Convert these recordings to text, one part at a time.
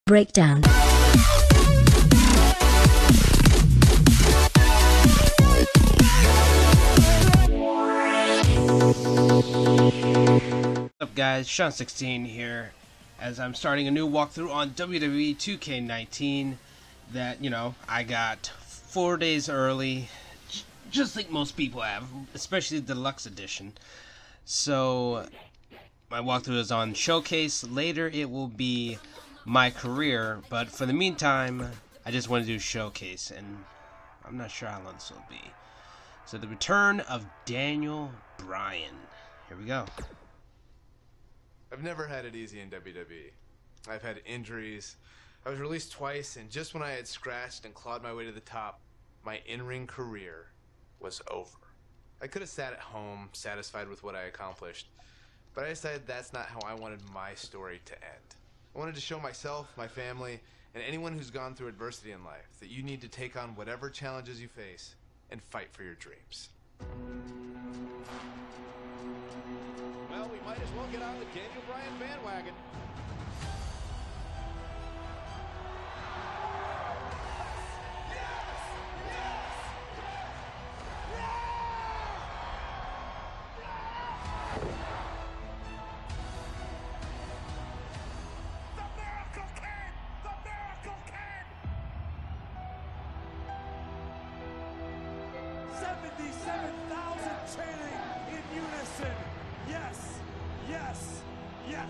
Breakdown. What's up guys, Sean16 here, as I'm starting a new walkthrough on WWE 2K19 that, I got 4 days early, just like most people have, especially the deluxe edition. So, my walkthrough is on Showcase. Later it will be my career, but for the meantime, I just want to do Showcase, and I'm not sure how long this will be. So, the return of Daniel Bryan. Here we go. I've never had it easy in WWE. I've had injuries. I was released twice, and just when I had scratched and clawed my way to the top, my in-ring career was over. I could have sat at home, satisfied with what I accomplished, but I decided that's not how I wanted my story to end. I wanted to show myself, my family, and anyone who's gone through adversity in life that you need to take on whatever challenges you face and fight for your dreams. Well, we might as well get on the Daniel Bryan bandwagon. The Miracle Kid! The Miracle Kid! 77,000 chanting in unison. Yes, yes, yes.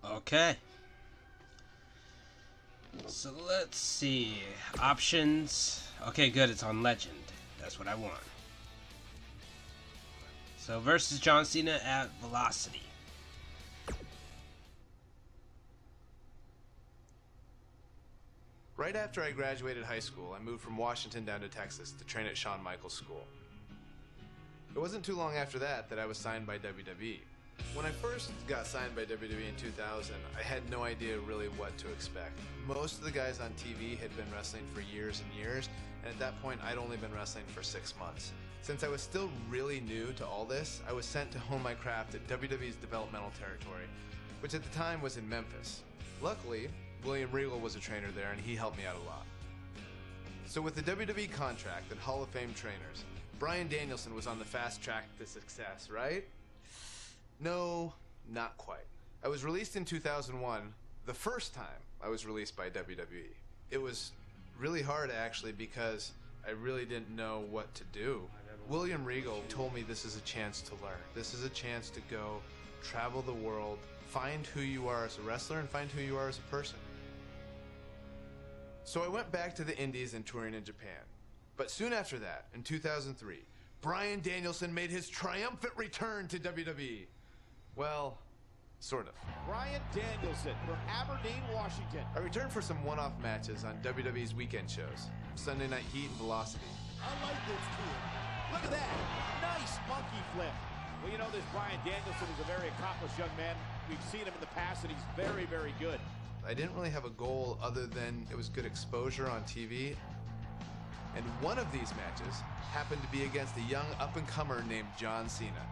Okay. So let's see. Options. Okay, good. It's on Legend. That's what I want. So versus John Cena at Velocity. Right after I graduated high school, I moved from Washington down to Texas to train at Shawn Michaels School. It wasn't too long after that I was signed by WWE. When I first got signed by WWE in 2000, I had no idea really what to expect. Most of the guys on TV had been wrestling for years and years, and at that point I'd only been wrestling for 6 months. Since I was still really new to all this, I was sent to hone my craft at WWE's developmental territory, which at the time was in Memphis. Luckily, William Regal was a trainer there, and he helped me out a lot. So with the WWE contract and Hall of Fame trainers, Bryan Danielson was on the fast track to success, right? No, not quite. I was released in 2001, the first time I was released by WWE. It was really hard, actually, because I really didn't know what to do. William Regal told me this is a chance to learn. This is a chance to go travel the world, find who you are as a wrestler, and find who you are as a person. So I went back to the Indies and touring in Japan. But soon after that, in 2003, Bryan Danielson made his triumphant return to WWE. Well, sort of. Bryan Danielson from Aberdeen, Washington. I returned for some one-off matches on WWE's weekend shows, Sunday Night Heat and Velocity. I like this kid. Look at that. Nice monkey flip. Well, this Bryan Danielson is a very accomplished young man. We've seen him in the past, and he's very, very good. I didn't really have a goal other than it was good exposure on TV. And one of these matches happened to be against a young up-and-comer named John Cena.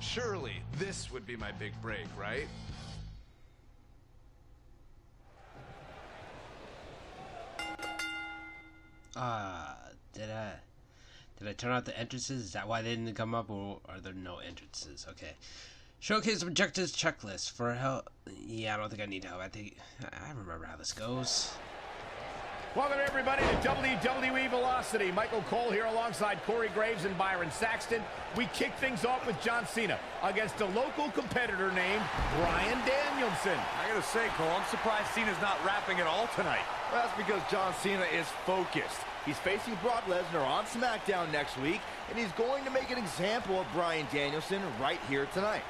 Surely this would be my big break, right? Did I turn out the entrances? Is that why they didn't come up, or are there no entrances? Okay. Showcase objectives checklist for help. Yeah, I don't think I need help. I remember how this goes. Welcome everybody to WWE Velocity. Michael Cole here alongside Corey Graves and Byron Saxton. We kick things off with John Cena against a local competitor named Bryan Danielson. I gotta say, Cole, I'm surprised Cena's not rapping at all tonight. Well, that's because John Cena is focused. He's facing Brock Lesnar on SmackDown next week, and he's going to make an example of Bryan Danielson right here tonight.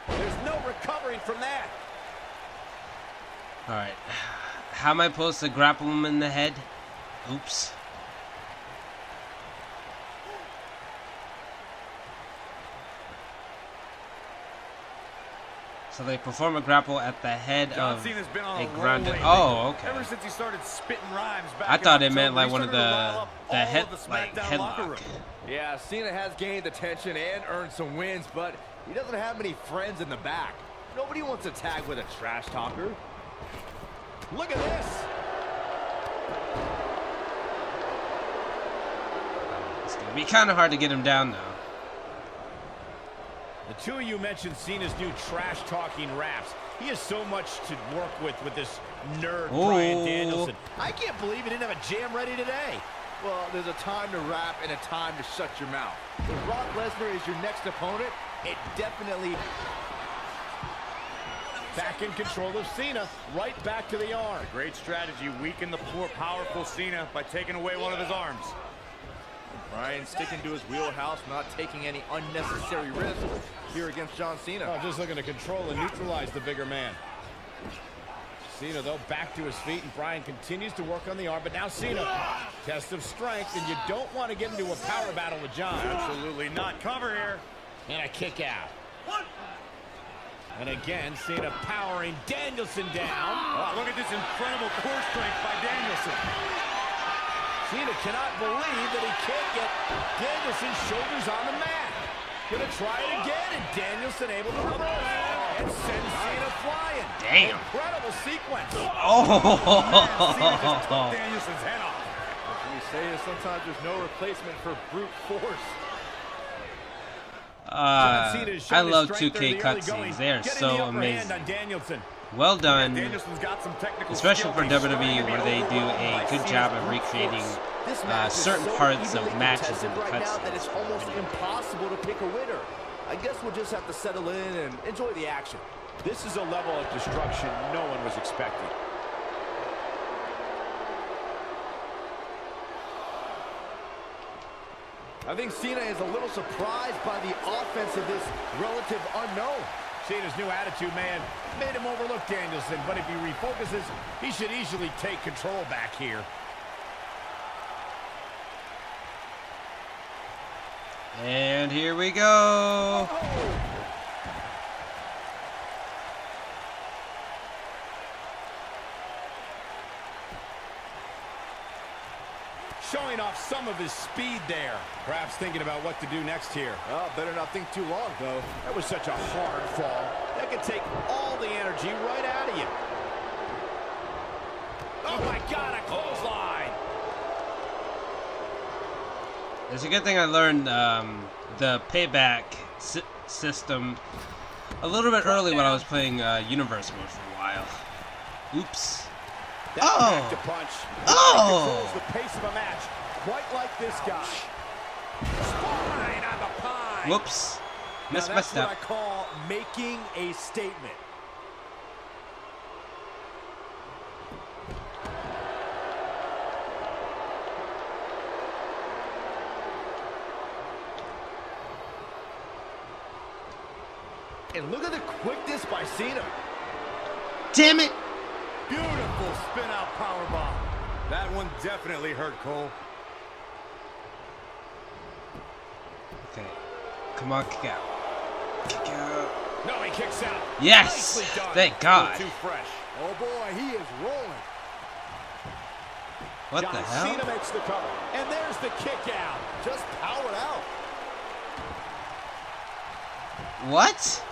There's no recovering from that. Alright. How am I supposed to grapple him in the head? Oops. So they perform a grapple at the head John of Cena's been on a a roll grande. lately. Oh, okay. Ever since he started spitting rhymes back I thought in it meant October, like one of he started to rile the up head all of the like SmackDown locker headlock. room. Yeah, Cena has gained attention and earned some wins, but he doesn't have many friends in the back. Nobody wants to tag with a trash talker. Look at this. It's gonna be kind of hard to get him down though. The two of you mentioned Cena's new trash-talking raps. He has so much to work with this nerd, Bryan Danielson. I can't believe he didn't have a jam ready today. Well, there's a time to rap and a time to shut your mouth. If Brock Lesnar is your next opponent, it definitely... Back in control of Cena, right back to the arm. Great strategy, weaken the poor, powerful Cena by taking away one of his arms. Bryan sticking to his wheelhouse, not taking any unnecessary risks here against John Cena. Oh, just looking to control and neutralize the bigger man. Cena, though, back to his feet, and Bryan continues to work on the arm, but now Cena, test of strength, and you don't want to get into a power battle with John. Absolutely not. Cover here. And a kick out. And again, Cena powering Danielson down. Oh, look at this incredible core strength by Danielson. Cena cannot believe that he can't get Danielson's shoulders on the mat. Gonna try it again, and Danielson able to reverse and send Cena flying. Damn. Incredible sequence. Oh. Cena just took Danielson's head off. What can we say is sometimes there's no replacement for brute force. I love 2K cutscenes. They are so amazing. Well done, especially for WWE, where they do a good job of recreating certain parts of matches in the cutscenes. It's almost impossible to pick a winner. I guess we'll just have to settle in and enjoy the action. This is a level of destruction no one was expecting. I think Cena is a little surprised by the offense of this relative unknown. Cena's new attitude, man, made him overlook Danielson, but if he refocuses, he should easily take control back here. And here we go. Showing off some of his speed there. Perhaps thinking about what to do next here. Oh, better not think too long, though. That was such a hard fall. That could take all the energy right out of you. Oh, my God, a clothesline. It's a good thing I learned the payback system a little bit early when I was playing Universe mode for a while. Oops. Back to punch. Oh! Controls the pace of a match, quite like this guy. Spine on the pine. Whoops. Missed my step. That's what I call making a statement. And look at the quickness by Cena. Damn it! Beautiful spin-out powerbomb. That one definitely hurt Cole. Okay. Come on, kick out. Kick out. No, he kicks out. Yes! Nicely done. Thank God. Too fresh. Oh boy, he is rolling. What John the hell? Cena makes the cover. And there's the kick out. Just powered out. What?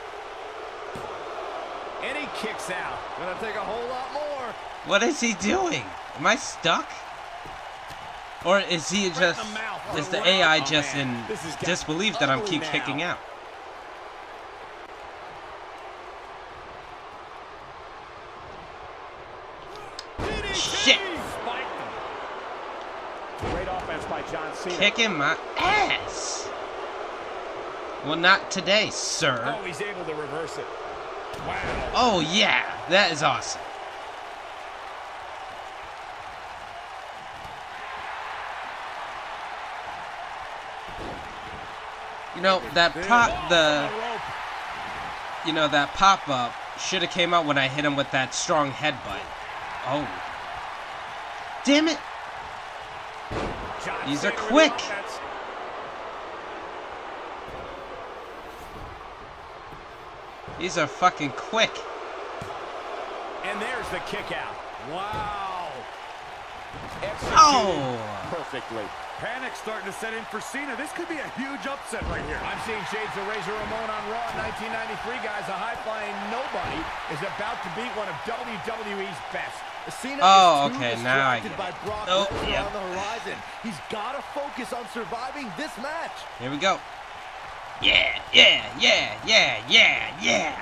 And he kicks out. Gonna take a whole lot more. What is he doing? Am I stuck? Or is he just, is the AI just in disbelief that I'm keep kicking out? Shit! Great offense by John Cena. Kicking my ass! Well, not today, sir. Oh, he's able to reverse it. Wow. Oh, yeah. That is awesome. You know, that pop-up should have came out when I hit him with that strong headbutt. Oh. Damn it. These are quick. These are fucking quick. And there's the kick out. Wow. Oh! Perfectly. Panic starting to set in for Cena. This could be a huge upset right here. I'm seeing shades of Razor Ramon on Raw in 1993, guys. A high-flying nobody is about to beat one of WWE's best. Cena Oh, is too okay, now I distracted get by it. Brock Oh, Lesnar yep. on the horizon. He's got to focus on surviving this match. Here we go. Yeah, yeah, yeah, yeah, yeah, yeah.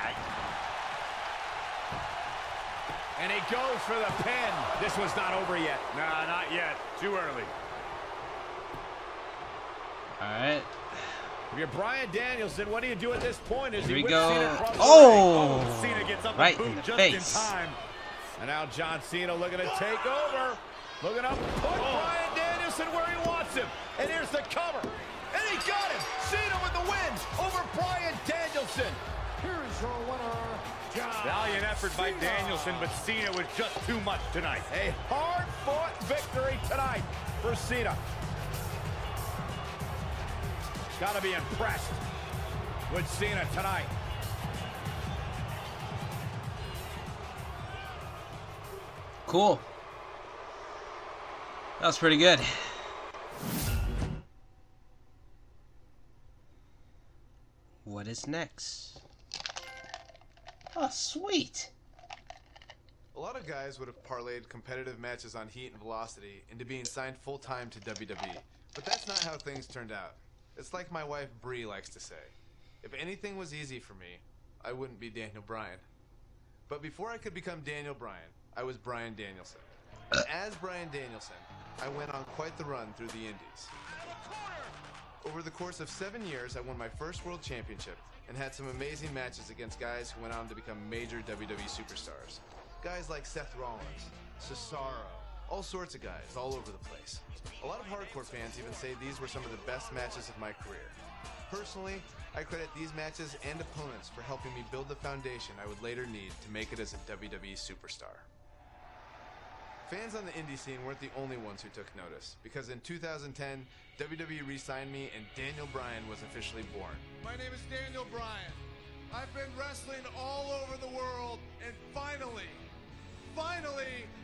And he goes for the pin. This one's not over yet. Nah, not yet. Too early. All right. If you're Bryan Danielson, what do you do at this point? As Here he we whips Cena go. across the ring? Oh! Cena gets up Right and in boot the just face. in time. And now John Cena looking to take over. Looking up, put Bryan Danielson where he wants him. And here's the cover. And he got him. Cena with the win over Bryan Danielson. Here's your winner, John Valiant effort by Cena. Danielson, but Cena was just too much tonight. A hard-fought victory tonight for Cena. Got to be impressed with Cena tonight. Cool. That was pretty good. What is next? Oh, sweet. A lot of guys would have parlayed competitive matches on Heat and Velocity into being signed full-time to WWE, but that's not how things turned out. It's like my wife Bree likes to say, if anything was easy for me, I wouldn't be Daniel Bryan. But before I could become Daniel Bryan, I was Bryan Danielson. And as Bryan Danielson, I went on quite the run through the Indies. Over the course of 7 years, I won my first world championship and had some amazing matches against guys who went on to become major WWE superstars. Guys like Seth Rollins, Cesaro, all sorts of guys all over the place. A lot of hardcore fans even say these were some of the best matches of my career. Personally, I credit these matches and opponents for helping me build the foundation I would later need to make it as a WWE superstar. Fans on the indie scene weren't the only ones who took notice, because in 2010, WWE re-signed me and Daniel Bryan was officially born. My name is Daniel Bryan. I've been wrestling all over the world, and finally,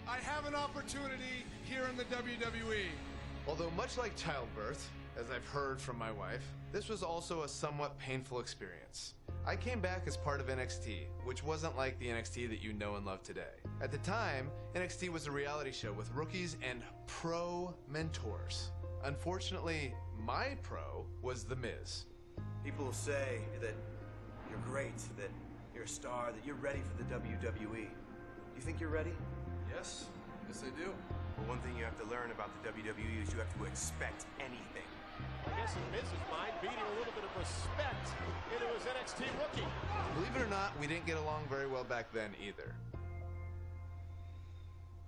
I have an opportunity here in the WWE. Although much like childbirth, as I've heard from my wife, this was also a somewhat painful experience. I came back as part of NXT, which wasn't like the NXT that you know and love today. At the time, NXT was a reality show with rookies and pro mentors. Unfortunately, my pro was The Miz. People will say that you're great, that you're a star, that you're ready for the WWE. Do you think you're ready? Yes, I do. Well, one thing you have to learn about the WWE is you have to expect anything. I guess in Miz's mind, beating a little bit of respect into his NXT rookie. Believe it or not, we didn't get along very well back then either.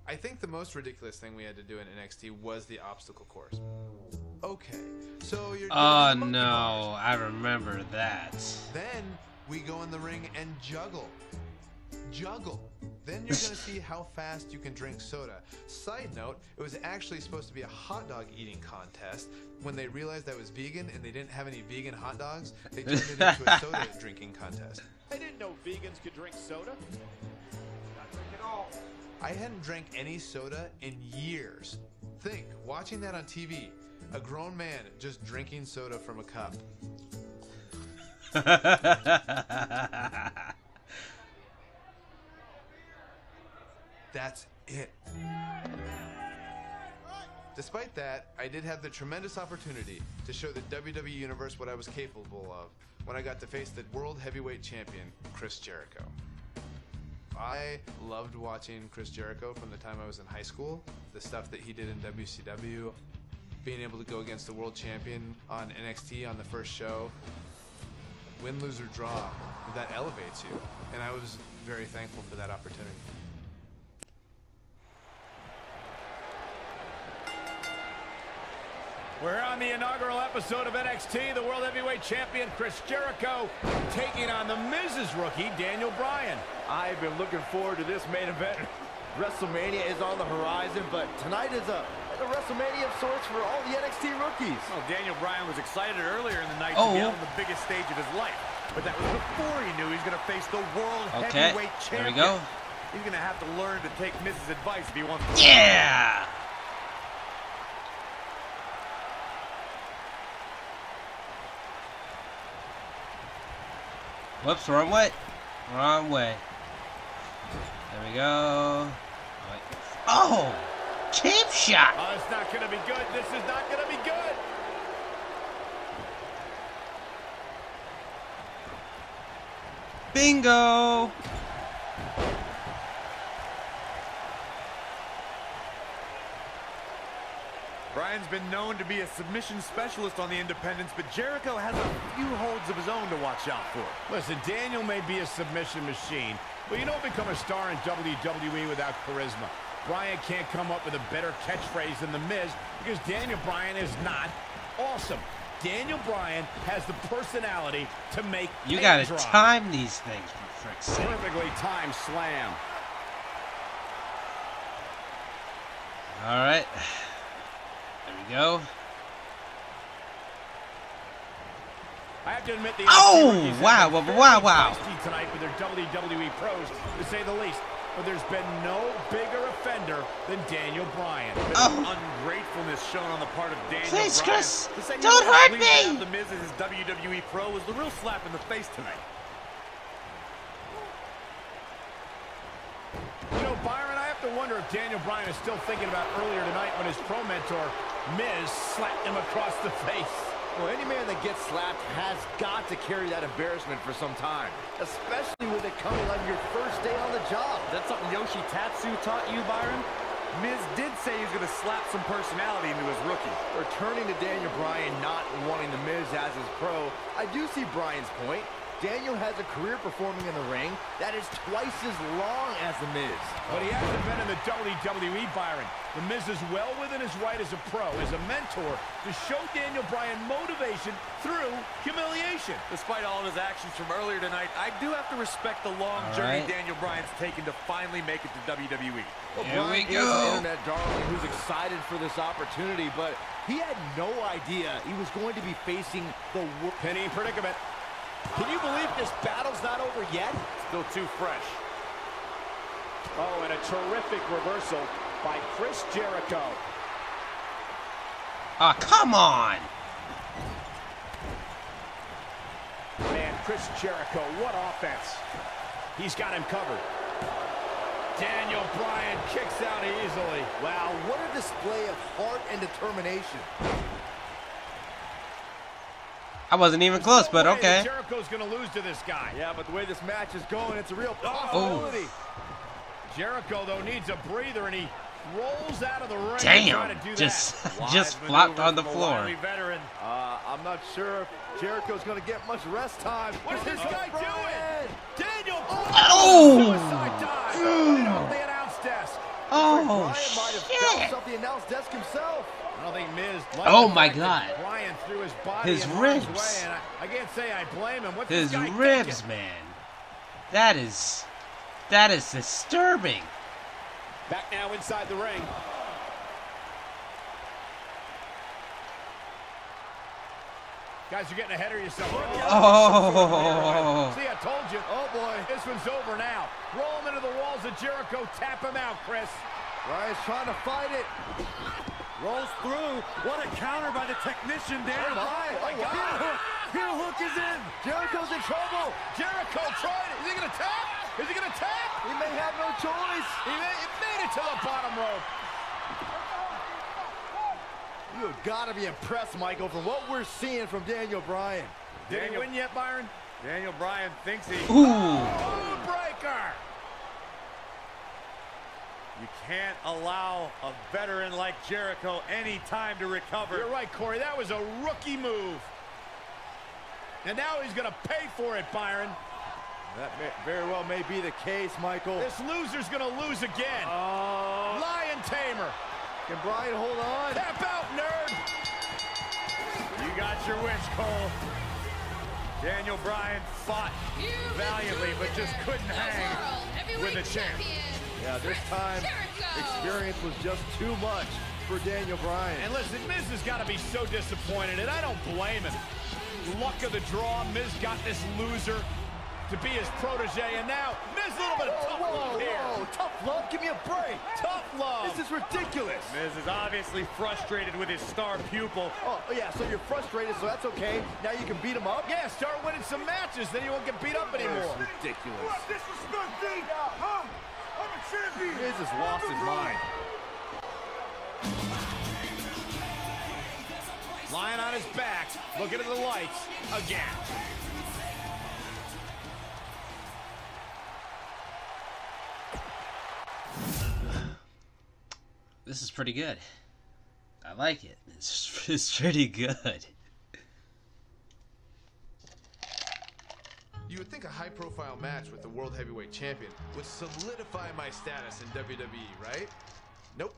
I think the most ridiculous thing we had to do in NXT was the obstacle course. Okay, so you're doing Oh the monkey no, bars. I remember that. Then we go in the ring and juggle. Then you're gonna see how fast you can drink soda. Side note, it was actually supposed to be a hot dog eating contest. When they realized I was vegan and they didn't have any vegan hot dogs, they turned it into a soda drinking contest. I didn't know vegans could drink soda. Not drink at all. I hadn't drank any soda in years. Think, watching that on TV, a grown man just drinking soda from a cup. That's it. Despite that, I did have the tremendous opportunity to show the WWE Universe what I was capable of when I got to face the World Heavyweight Champion, Chris Jericho. I loved watching Chris Jericho from the time I was in high school, the stuff that he did in WCW, being able to go against the World Champion on NXT on the first show. Win, lose, or draw, that elevates you, and I was very thankful for that opportunity. We're on the inaugural episode of NXT. The World Heavyweight Champion Chris Jericho taking on the Miz's rookie, Daniel Bryan. I've been looking forward to this main event. WrestleMania is on the horizon, but tonight is a WrestleMania of sorts for all the NXT rookies. Well, Daniel Bryan was excited earlier in the night Oh. to be on the biggest stage of his life. But that was before he knew he was going to face the world heavyweight champion. There we go. He's going to have to learn to take Miz's advice if he wants to. Yeah! Whoops, wrong way. Wrong way. There we go. Oh! Cheap shot! Oh, it's not going to be good. This is not going to be good. Bingo! Bryan's been known to be a submission specialist on the independents, but Jericho has a few holds of his own to watch out for. Listen, Daniel may be a submission machine, but you don't become a star in WWE without charisma. Bryan can't come up with a better catchphrase than The Miz because Daniel Bryan is not awesome. Daniel Bryan has the personality to make You gotta time these things, for frick's sake. Perfectly timed slam. Alright. There we go. I have to admit the wow, wow. tonight with their WWE pros, to say the least. But there's been no bigger offender than Daniel Bryan. Ungratefulness shown on the part of Daniel Please, Bryan. Chris, don't hurt me! The Miz as his WWE pro was the real slap in the face tonight. You know, Byron, I have to wonder if Daniel Bryan is still thinking about earlier tonight when his pro mentor, Miz, slapped him across the face. Well, any man that gets slapped has got to carry that embarrassment for some time, especially with it coming on your first day on the job. Is that something Yoshi Tatsu taught you, Byron? Miz did say he's going to slap some personality into his rookie. Returning to Daniel Bryan not wanting the Miz as his pro, I do see Bryan's point. Daniel has a career performing in the ring that is twice as long as The Miz. But he hasn't been in the WWE, Byron. The Miz is well within his right as a pro, as a mentor, to show Daniel Bryan motivation through humiliation. Despite all of his actions from earlier tonight, I do have to respect the long journey Daniel Bryan's taken to finally make it to WWE. Well, Bryan is an internet darling who's excited for this opportunity, but he had no idea he was going to be facing the penny predicament. Can you believe this battle's not over yet? Still too fresh. Oh, and a terrific reversal by Chris Jericho. Ah, come on! Man, Chris Jericho, what offense. He's got him covered. Daniel Bryan kicks out easily. Wow, what a display of heart and determination. I wasn't even close, but okay. Jericho's going to lose to this guy. Yeah, but the way this match is going, it's a real possibility. Jericho, though, needs a breather, and he rolls out of the ring. Damn, just flopped on the floor. I'm not sure if Jericho's going to get much rest time. What's this guy doing? Daniel! Suicide dive! Right off the announce desk. Oh, Bryan might have bounced off the announce desk himself. I don't think Miz. Oh my God! Bryan threw his body his in ribs. Way, and I can't say I blame him. What's his this guy ribs, thinking? man. That is disturbing. Back now inside the ring. Guys, you're getting ahead of yourself. Oh. See, I told you. Oh boy, this one's over now. Roll him into the walls of Jericho. Tap him out, Chris. Bryan's trying to fight it. Rolls through. What a counter by the technician, Daniel. Oh my God. Heel hook is in. Jericho's in trouble. Jericho tried it. Is he going to tap? Is he going to tap? He may have no choice. He made it to the bottom rope. You have got to be impressed, Michael, from what we're seeing from Daniel Bryan. Did he win yet, Byron? Daniel Bryan thinks he... Ooh. Breaker. You can't allow a veteran like Jericho any time to recover. You're right, Corey. That was a rookie move. And now he's going to pay for it, Byron. That very well may be the case, Michael. This loser's going to lose again. Lion Tamer. Can Bryan hold on? Tap out, nerd. You got your wish, Cole. Daniel Bryan fought valiantly, but just couldn't hang with the champ. Yeah, this time, experience was just too much for Daniel Bryan. And listen, Miz has got to be so disappointed, and I don't blame him. Luck of the draw. Miz got this loser to be his protege, and now Miz, a little bit of tough love here. Whoa, tough love? Give me a break. Tough love. This is ridiculous. Miz is obviously frustrated with his star pupil. Oh, yeah, so you're frustrated, so that's okay. Now you can beat him up? Yeah, start winning some matches, then you won't get beat up anymore. That's ridiculous. What disrespect me? Huh? I'm a champion. Miz has lost his mind. Lying on his back, looking at the lights again. This is pretty good. I like it. It's pretty good. You would think a high-profile match with the World Heavyweight Champion would solidify my status in WWE, right? Nope.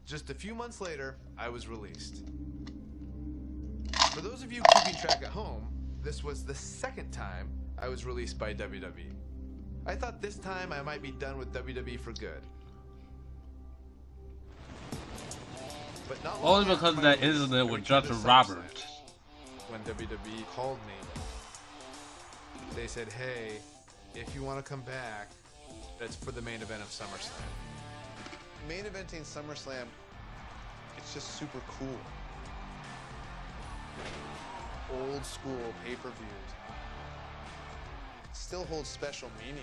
Just a few months later, I was released. For those of you keeping track at home, this was the second time I was released by WWE. I thought this time I might be done with WWE for good. But not Only because of that incident with Justin Roberts. When WWE called me, they said, hey, if you want to come back, that's for the main event of SummerSlam. Main eventing SummerSlam, it's just super cool. Old school pay-per-views still holds special meaning.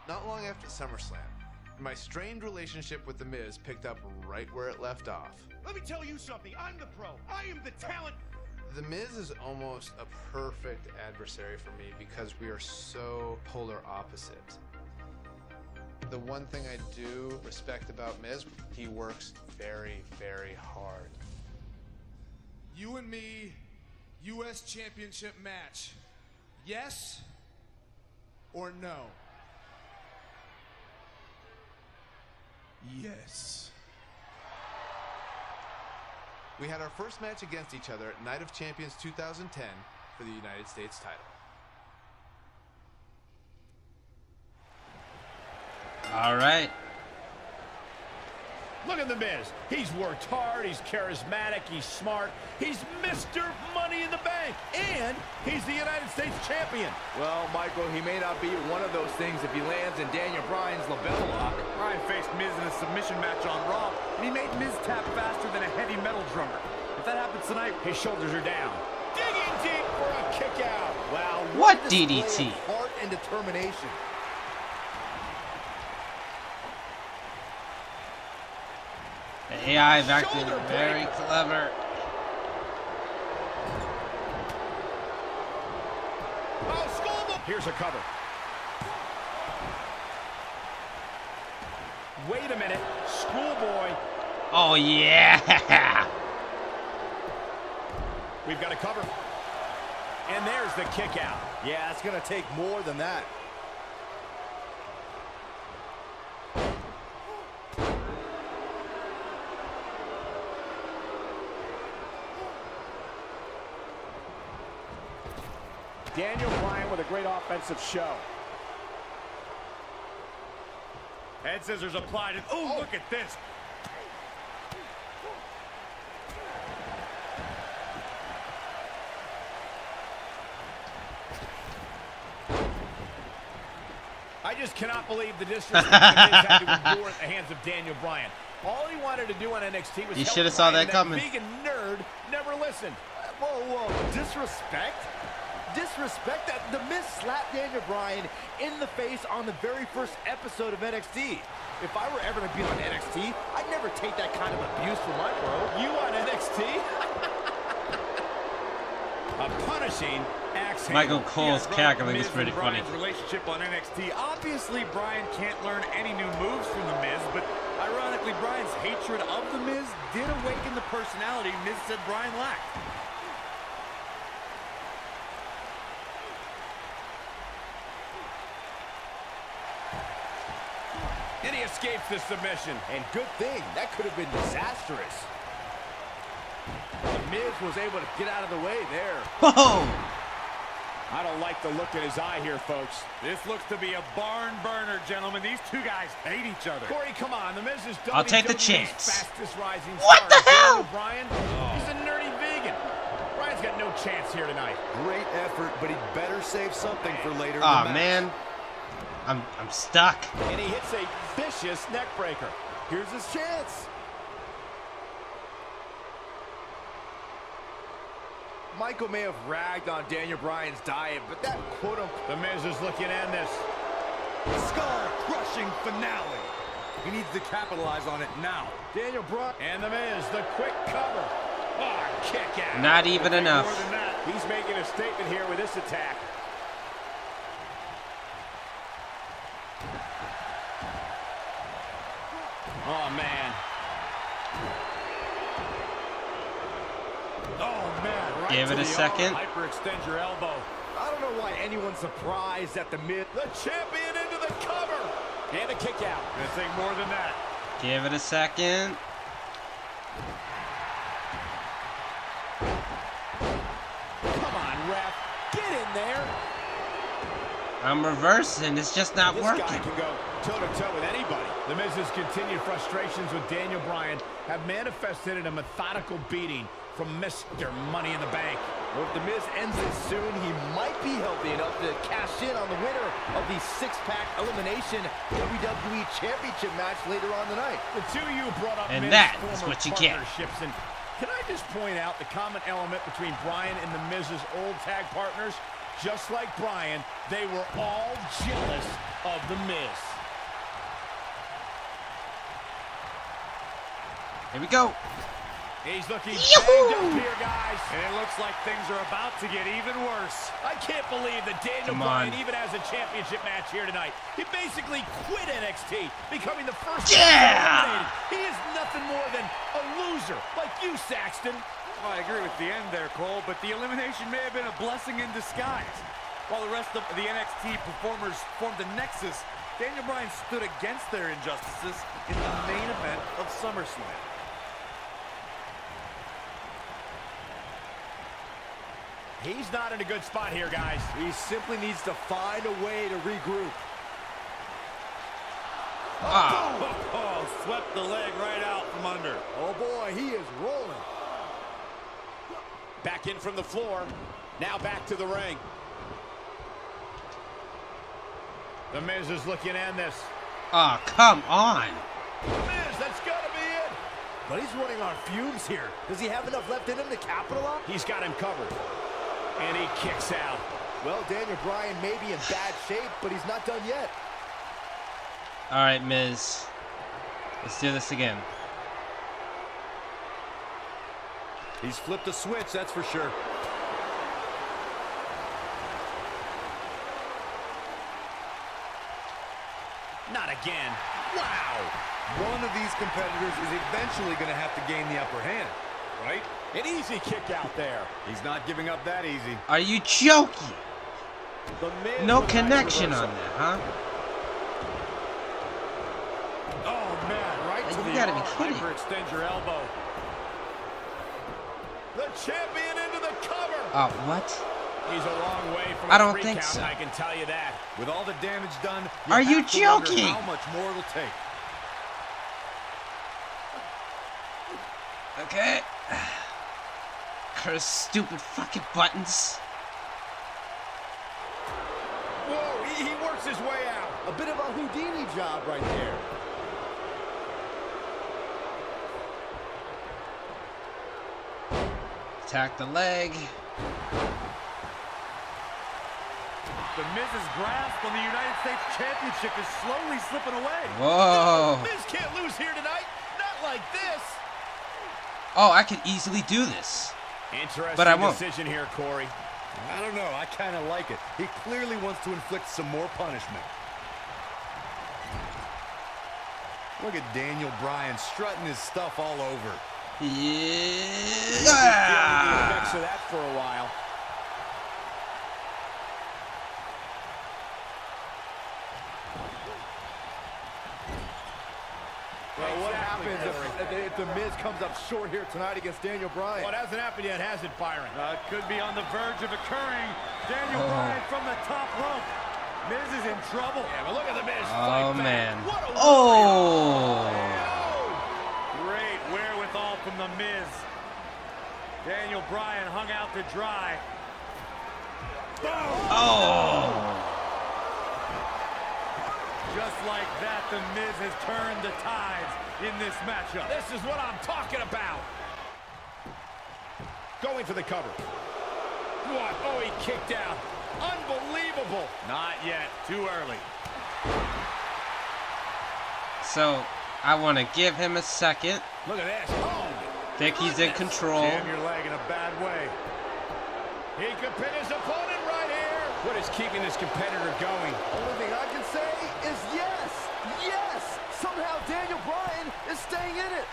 Not long after SummerSlam, my strained relationship with The Miz picked up right where it left off. Let me tell you something. I'm the pro. I am the talent. The Miz is almost a perfect adversary for me because we are so polar opposite. The one thing I do respect about Miz, he works very, very hard. You and me, U.S. Championship match. Yes or no? Yes. We had our first match against each other at Night of Champions 2010 for the United States title. All right. Look at The Miz. He's worked hard, he's charismatic, he's smart, he's Mr. Money in the Bank, and he's the United States champion. Well, Michael, he may not be one of those things if he lands in Daniel Bryan's labella lock. Bryan faced Miz in a submission match on Raw, and he made Miz tap faster than a heavy metal drummer. If that happens tonight, His shoulders are down. Digging deep for a kick out. Wow, What a display DDT? of heart and determination. The AI is acting very clever. Oh, schoolboy. Here's a cover. Wait a minute. Schoolboy. Oh, yeah. We've got a cover. And there's the kick out. Yeah, it's going to take more than that. Daniel Bryan with a great offensive show. head scissors applied, and oh, look at this. I just cannot believe the disrespect that Miz had to endure at the hands of Daniel Bryan. All he wanted to do on NXT was You help should have saw Bryan, that coming. Vegan nerd never listened. Whoa, whoa, disrespect? Disrespect? That The Miz slapped Daniel Bryan in the face on the very first episode of NXT. If I were ever to be on NXT, I'd never take that kind of abuse from my bro. You on NXT? A punishing axe Michael handle. Cole's cackling is pretty funny. Bryan's relationship on NXT. Obviously, Bryan can't learn any new moves from The Miz, but ironically, Bryan's hatred of The Miz did awaken the personality Miz said Bryan lacked. And he escapes the submission. And good thing, that could have been disastrous. The Miz was able to get out of the way there. Whoa! I don't like the look in his eye here, folks. This looks to be a barn burner, gentlemen. These two guys hate each other. Corey, come on. The Miz is I'll take the WWE's chance. fastest rising What star. the hell? Bryan, he's a chance here tonight. Great effort, but he'd better save something for later in the Aw, match. man. I'm stuck. And he hits a vicious neck breaker. Here's his chance. Michael may have ragged on Daniel Bryan's diet, but that quote-unquote... The Miz is looking to end this. Skull-crushing finale. He needs to capitalize on it now. Daniel Bryan... And the Miz, the quick cover. Oh, kick out. Not even enough. More than that. He's making a statement here with this attack. Oh, man. Oh, man. Right Give it to a the second. arm. Hyperextend your elbow. I don't know why anyone's surprised at the Miz. The champion into the cover. And a kick out. Gonna take more than that. Give it a second. Come on, ref. Get in there. I'm reversing. It's just not This working. guy can go toe-to-toe with anybody. The Miz's continued frustrations with Daniel Bryan have manifested in a methodical beating from Mr. Money in the Bank. Well, if the Miz ends it soon, he might be healthy enough to cash in on the winner of the six-pack elimination WWE Championship match later on tonight. The two of you brought up And Miz's that is former what you get. partnerships, and can I just point out the common element between Bryan and the Miz's old tag partners? Just like Bryan, they were all jealous of the Miz. Here we go. He's looking banged up here, guys. And it looks like things are about to get even worse. I can't believe that Daniel Come Bryan on. even has a championship match here tonight. He basically quit NXT, becoming the first Yeah! eliminated. He is nothing more than a loser, like you, Saxton. Well, I agree with the end there, Cole, but the elimination may have been a blessing in disguise. While the rest of the NXT performers formed a nexus, Daniel Bryan stood against their injustices in the main event of SummerSlam. He's not in a good spot here, guys. He simply needs to find a way to regroup. Oh, swept the leg right out from under. Oh boy, he is rolling. Back in from the floor. Now back to the ring. The Miz is looking to end this. Oh, come on. Miz, that's got to be it. But he's running on fumes here. Does he have enough left in him to capitalize? He's got him covered. And he kicks out. Well, Daniel Bryan may be in bad shape, but he's not done yet. All right, Miz. Let's do this again. He's flipped a switch, that's for sure. Not again. Wow. One of these competitors is eventually going to have to gain the upper hand, right? An easy kick out there. He's not giving up that easy. Are you joking? The Miz No with a nice connection reversal. on that, huh? Oh, man, right to You the gotta be arm. kidding. Hyperextend your elbow. The champion into the cover. Oh, what? He's a long way from I a don't 3 think count, so. I can tell you that. With all the damage done, Are you have to wonder joking? how much more it'll take. Okay. Curse stupid fucking buttons. Whoa, he works his way out. A bit of a Houdini job right there. Attack the leg. The Miz's grasp on the United States Championship is slowly slipping away. Whoa. Miz can't lose here tonight. Not like this. Oh, I could easily do this. Interesting But I won't. decision here, Corey. I don't know. I kind of like it. He clearly wants to inflict some more punishment. Look at Daniel Bryan strutting his stuff all over. Feeling the Yeah. effects of that for a while. Well, what happens if the Miz comes up short here tonight against Daniel Bryan? Well, it hasn't happened yet, has it, Byron? It could be on the verge of occurring. Daniel Bryan from the top rope. Miz is in trouble. Yeah, but look at the Miz. Oh, fight back. man. What a Oh. Great wherewithal from the Miz. Daniel Bryan hung out to dry. Oh! Just like that, The Miz has turned the tides in this matchup. This is what I'm talking about. Going for the cover. What? Oh, he kicked out. Unbelievable. Not yet. Too early. So, I want to give him a second. Look at this. Oh, Think he's in control. Jam your leg in a bad way. he could pin his opponent right here. What is keeping this competitor going? Only thing I can say is yes. Yes. Somehow Daniel Bryan is staying in it.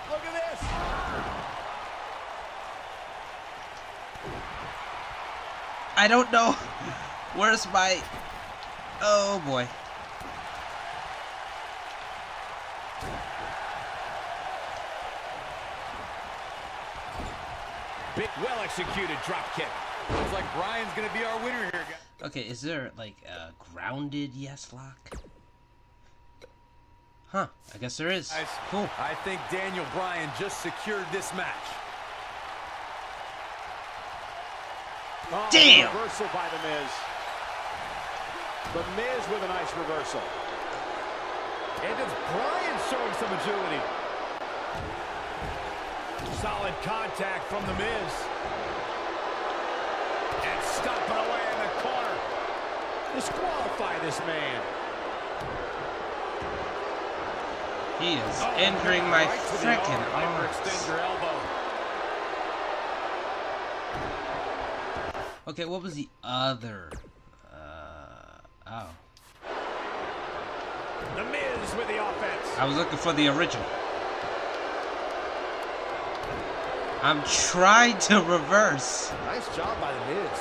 Look at this. I don't know. Where's my... Oh, boy. Big, well-executed drop kick. Looks like Bryan's going to be our winner here, guys. Okay, is there, like, a grounded yes lock? Huh, I guess there is. Cool. I think Daniel Bryan just secured this match. Oh, Damn! Reversal by The Miz. The Miz with a nice reversal. And it's Bryan showing some agility. Solid contact from The Miz. And stomping away in the corner. Disqualify this man. He is injuring my Right to the freaking arm. arms. Extend your elbow. Okay, what was the other? Oh. The Miz with the offense. I was looking for the original. I'm trying to reverse. Nice job by The Miz.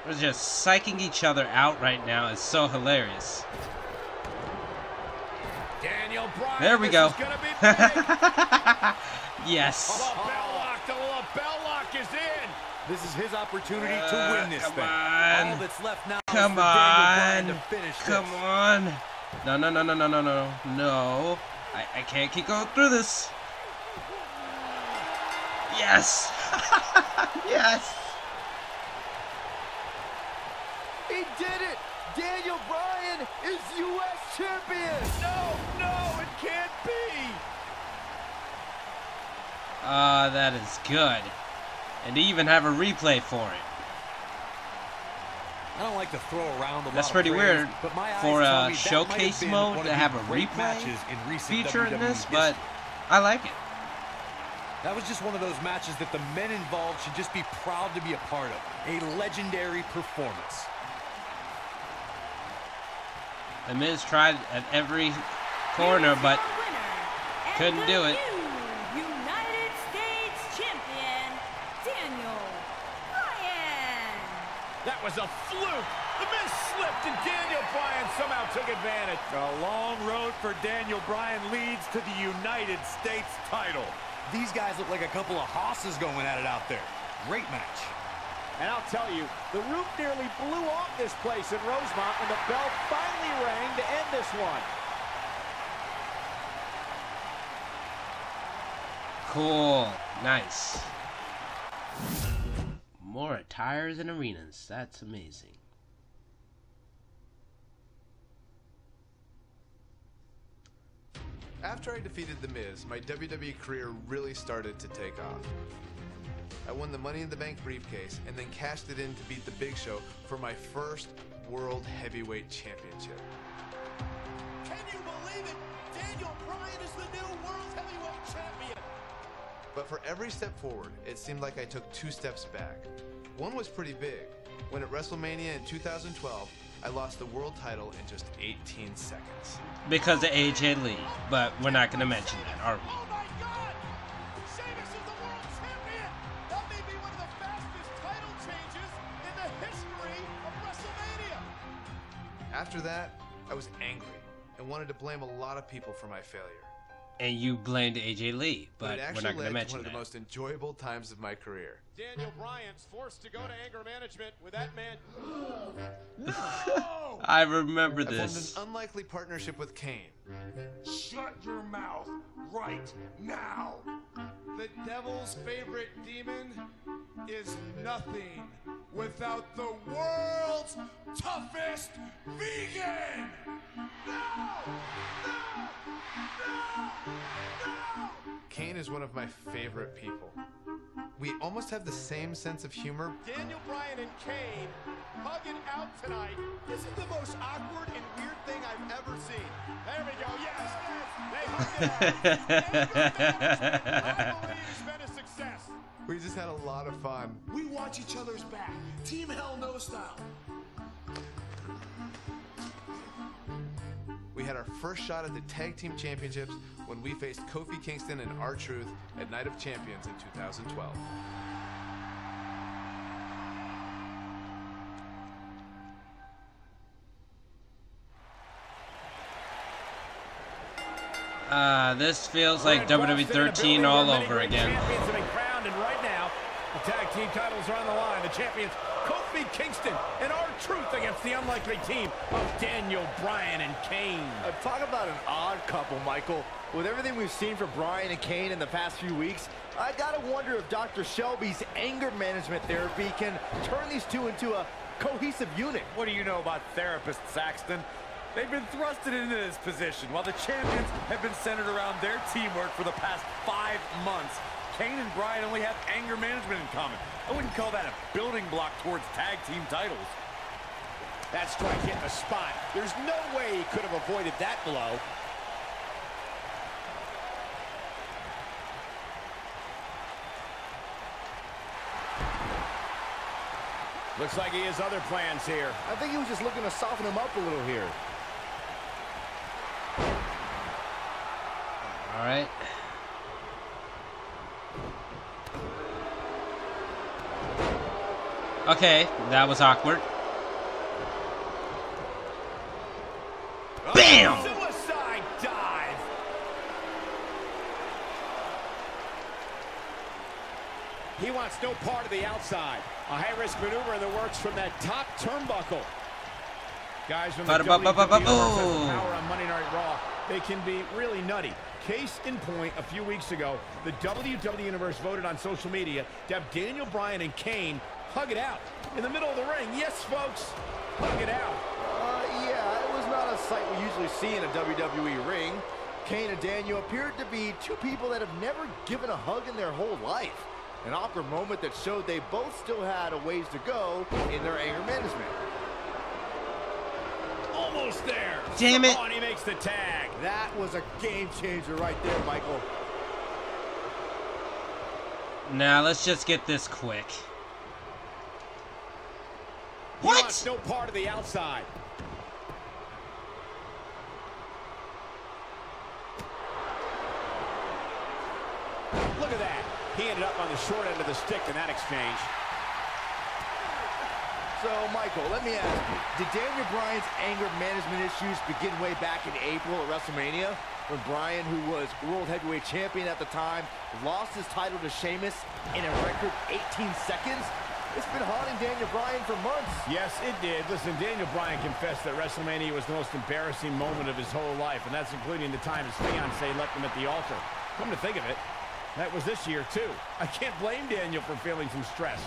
We're just psyching each other out right now. It's so hilarious. Daniel Bryan. There we go. This is gonna be big. Yes. The bell lock. The bell lock is in. This is his opportunity to win this come thing. on. All that's left now Come is for Daniel Bryan on. to finish Come this. on. No, no, no, no, no, no, no. No. I can't keep going through this. Yes. Yes. He did it. Daniel Bryan is U.S. champion. No, it can't be. That is good. And to even have a replay for it. I don't like to throw around a lot That's of pretty praise, weird but my eyes for tell a me that might have showcase been mode one to of have the a great replay matches in recent feature in WWE this, history. but I like it. That was just one of those matches that the men involved should just be proud to be a part of. A legendary performance. The Miz tried at every corner, but couldn't do it. United States Champion, Daniel Bryan. That was a fluke. The Miz slipped and Daniel Bryan somehow took advantage. The long road for Daniel Bryan leads to the United States title. These guys look like a couple of hosses going at it out there. Great match. And I'll tell you, the roof nearly blew off this place in Rosemont when the bell finally rang to end this one. Cool. Nice. More attires and arenas. That's amazing. After I defeated The Miz, my WWE career really started to take off. I won the Money in the Bank briefcase and then cashed it in to beat The Big Show for my first World Heavyweight Championship. Can you believe it? Daniel Bryan is the new World Heavyweight Champion. But for every step forward, it seemed like I took 2 steps back. One was pretty big. When at WrestleMania in 2012, I lost the world title in just 18 seconds. Because of AJ Lee, but we're not going to mention that, are we? Oh my God! Sheamus is the world champion! That may be one of the fastest title changes in the history of WrestleMania. After that, I was angry and wanted to blame a lot of people for my failure. And you blamed AJ Lee, but we're not going to mention one of the most enjoyable times of my career. Daniel Bryan's forced to go to anger management with that man. No! I remember I formed this. an unlikely partnership with Kane. Shut your mouth right now. The devil's favorite demon is nothing without the world's toughest vegan. No! Kane is one of my favorite people. We almost have the same sense of humor. Daniel Bryan and Kane hugging out tonight. This is the most awkward and weird thing I've ever seen. There we go. Yes, they hugged it out. I believe it's been a success. We just had a lot of fun. We watch each other's back. Team Hell No style. We had our first shot at the Tag Team Championships when we faced Kofi Kingston and R-Truth at Night of Champions in 2012. This feels like WWE 13 all over again. Champions have been crowned, and right now, the tag team titles are on the line. The champions, Kofi Kingston and R-Truth against the unlikely team of Daniel Bryan and Kane. Talk about an odd couple, Michael. With everything we've seen from Bryan and Kane in the past few weeks, I gotta wonder if Dr. Shelby's anger management therapy can turn these two into a cohesive unit. What do you know about therapists, Saxton? They've been thrusted into this position while the champions have been centered around their teamwork for the past 5 months. Kane and Bryan only have anger management in common. I wouldn't call that a building block towards tag team titles. That strike hit the spot. There's no way he could have avoided that blow. Looks like he has other plans here. I think he was just looking to soften him up a little here. All right. Okay, that was awkward. Bam! Suicide dive. He wants no part of the outside. A high-risk maneuver in the works from that top turnbuckle. Guys from the WWE Universe power on Monday Night Raw, they can be really nutty. Case in point, a few weeks ago, the WWE Universe voted on social media to have Daniel Bryan and Kane hug it out in the middle of the ring. Yes, folks, hug it out. Yeah, it was not a sight we usually see in a WWE ring. Kane and Daniel appeared to be two people that have never given a hug in their whole life. An awkward moment that showed they both still had a ways to go in their anger management. Almost there. Damn it. Oh, and he makes the tag. That was a game changer right there, Michael. Now let's just get this quick. He What? wants no part of the outside. Look at that. He ended up on the short end of the stick in that exchange. So, Michael, let me ask you, did Daniel Bryan's anger management issues begin way back in April at WrestleMania, when Bryan, who was World Heavyweight Champion at the time, lost his title to Sheamus in a record 18 seconds? It's been haunting Daniel Bryan for months. Yes, it did. Listen, Daniel Bryan confessed that WrestleMania was the most embarrassing moment of his whole life, and that's including the time his fiancée left him at the altar. Come to think of it, that was this year, too. I can't blame Daniel for feeling some stress.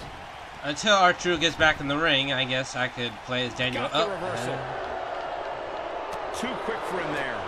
Until R-Truth gets back in the ring, I guess I could play as Daniel. Got the reversal. Too quick for him there.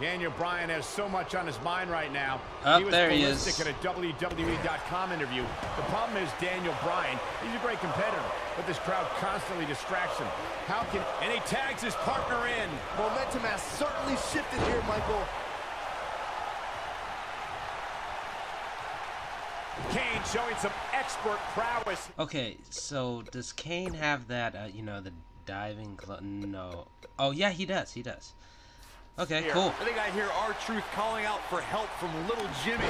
Daniel Bryan has so much on his mind right now. Oh, he was there he is. ballistic at a WWE.com interview. The problem is Daniel Bryan, he's a great competitor, but this crowd constantly distracts him. How can... And he tags his partner in. Momentum has certainly shifted here, Michael. Kane showing some expert prowess. Okay, so does Kane have that, you know, the diving club? No. Oh, yeah, he does. He does. Okay, cool. I think I hear R-Truth calling out for help from little Jimmy.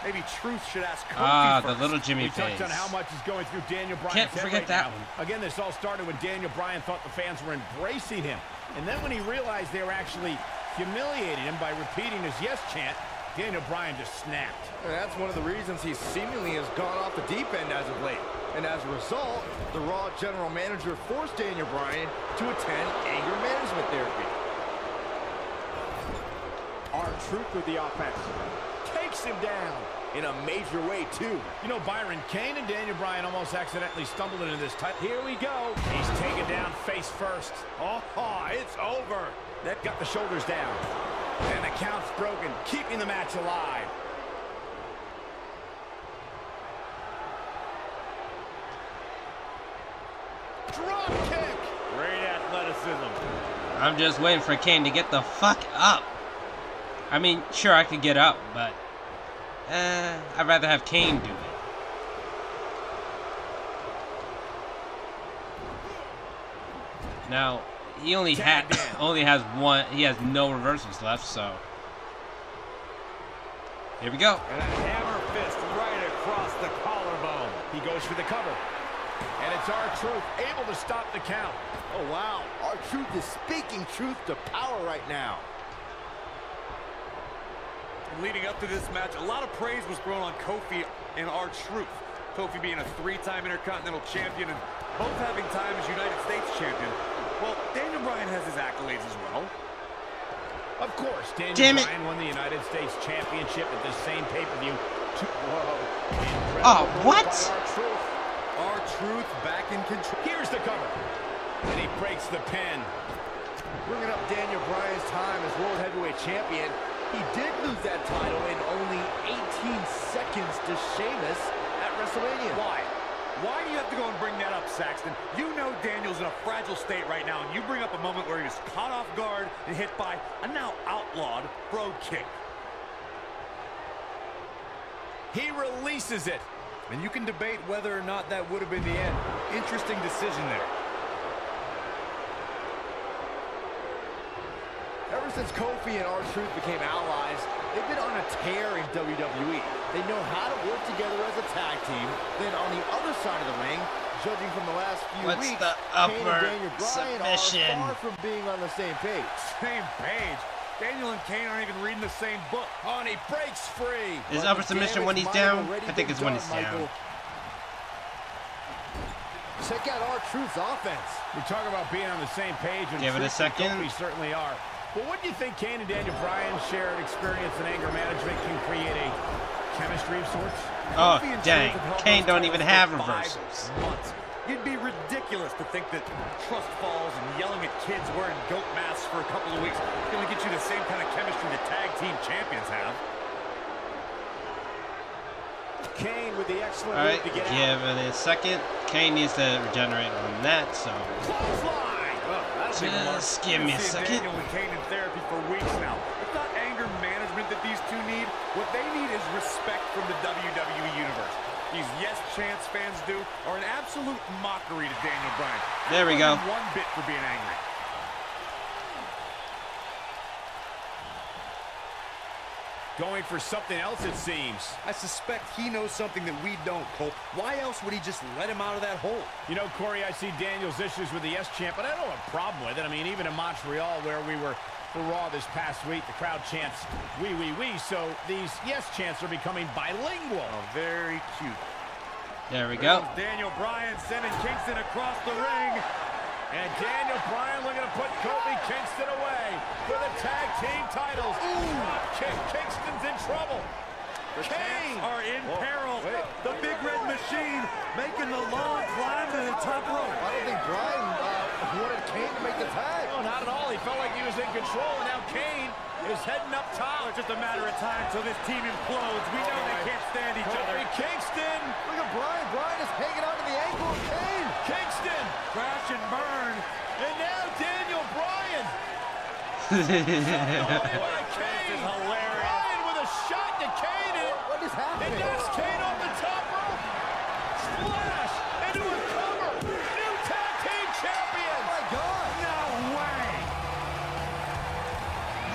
Maybe Truth should ask Kofi Ah, first. the little Jimmy We face. touched on how much is going through Daniel Bryan's Can't head forget right that now. one. Again, this all started when Daniel Bryan thought the fans were embracing him. And then when he realized they were actually humiliating him by repeating his yes chant, Daniel Bryan just snapped. And that's one of the reasons he seemingly has gone off the deep end as of late. And as a result, the Raw general manager forced Daniel Bryan to attend anger management therapy. R-Truth with the offense. Takes him down in a major way, too. You know, Byron, Kane and Daniel Bryan almost accidentally stumbled into this title. Here we go. He's taken down face first. Oh, it's over. That got the shoulders down. And the count's broken, keeping the match alive. Drop kick. Great athleticism. I'm just waiting for Kane to get the fuck up. I mean, sure, I could get up, but I'd rather have Kane do it. Now, he only has one. He has no reversals left, so here we go. And a hammer fist right across the collarbone. He goes for the cover. And it's R-Truth able to stop the count. Oh, wow. R-Truth is speaking truth to power right now. Leading up to this match, a lot of praise was thrown on Kofi and R-Truth. Kofi being a 3-time Intercontinental Champion and both having time as United States Champion. Well, Daniel Bryan has his accolades as well. Of course, Daniel Bryan won the United States Championship at the same pay-per-view. Whoa. Oh, what? R-Truth back in control. Here's the cover. And he breaks the pin. Bringing up Daniel Bryan's time as World Heavyweight Champion, he did lose that title in only 18 seconds to Sheamus at WrestleMania. Why? Why do you have to go and bring that up, Saxton? You know Daniel's in a fragile state right now, and you bring up a moment where he was caught off guard and hit by a now outlawed Brogue Kick. He releases it. And you can debate whether or not that would have been the end. Interesting decision there. Ever since Kofi and R-Truth became allies, they've been on a tear in WWE. They know how to work together as a tag team. Then on the other side of the ring, judging from the last few What's weeks, the Kane and upper Daniel Bryan submission? are far from being on the same page. Same page. Daniel and Kane aren't even reading the same book. Oh, and he breaks free. Is upper submission when he's down? I think it's when he's down. Check out R-Truth's offense. We talk about being on the same page. And Give it a second. We certainly are. But what do you think Kane and Daniel Bryan's shared experience in anger management can create a chemistry of sorts? Oh, dang. Kane don't even have reversals. Months. It'd be ridiculous to think that trust falls and yelling at kids wearing goat masks for a couple of weeks is going to get you the same kind of chemistry the tag team champions have. Kane with the excellent Alright, move to get give it a second. Kane needs to regenerate on that, so just give me a second. Daniel and Kane in therapy for weeks now. It's not anger management that these two need. What they need is respect from the WWE Universe. These yes chants fans do are an absolute mockery to Daniel Bryan. There we go. One bit for being angry. Going for something else, it seems. I suspect he knows something that we don't, Cole. Why else would he just let him out of that hole? You know, Corey, I see Daniel's issues with the yes chant, but I don't have a problem with it. I mean, even in Montreal, where we were for Raw this past week, the crowd chants, "We, we, we." So these yes chants are becoming bilingual. Oh, very cute. There we go. Daniel Bryan sending Kingston across the ring. And Daniel Bryan looking to put Kofi Kingston away for the tag team titles. Drop kick. Kingston's in trouble. The Kane champs are in peril. The Big Red Machine making the long climb to the top rope. I don't think Bryan wanted Kane to make the tag. No, not at all. He felt like he was in control, and now Kane is heading up top. It's just a matter of time till this team implodes. We know they can't stand each other. Kofi Kingston. Look at Bryan. Bryan is hanging onto the ankle of Kane. Kingston. Crash and burn. And now Daniel Bryan. This is hilarious. Bryan with a shot to Kane. What is happening? And knocks Kane off the top rope. Splash into a cover. New tag team champion. Oh my God. No way.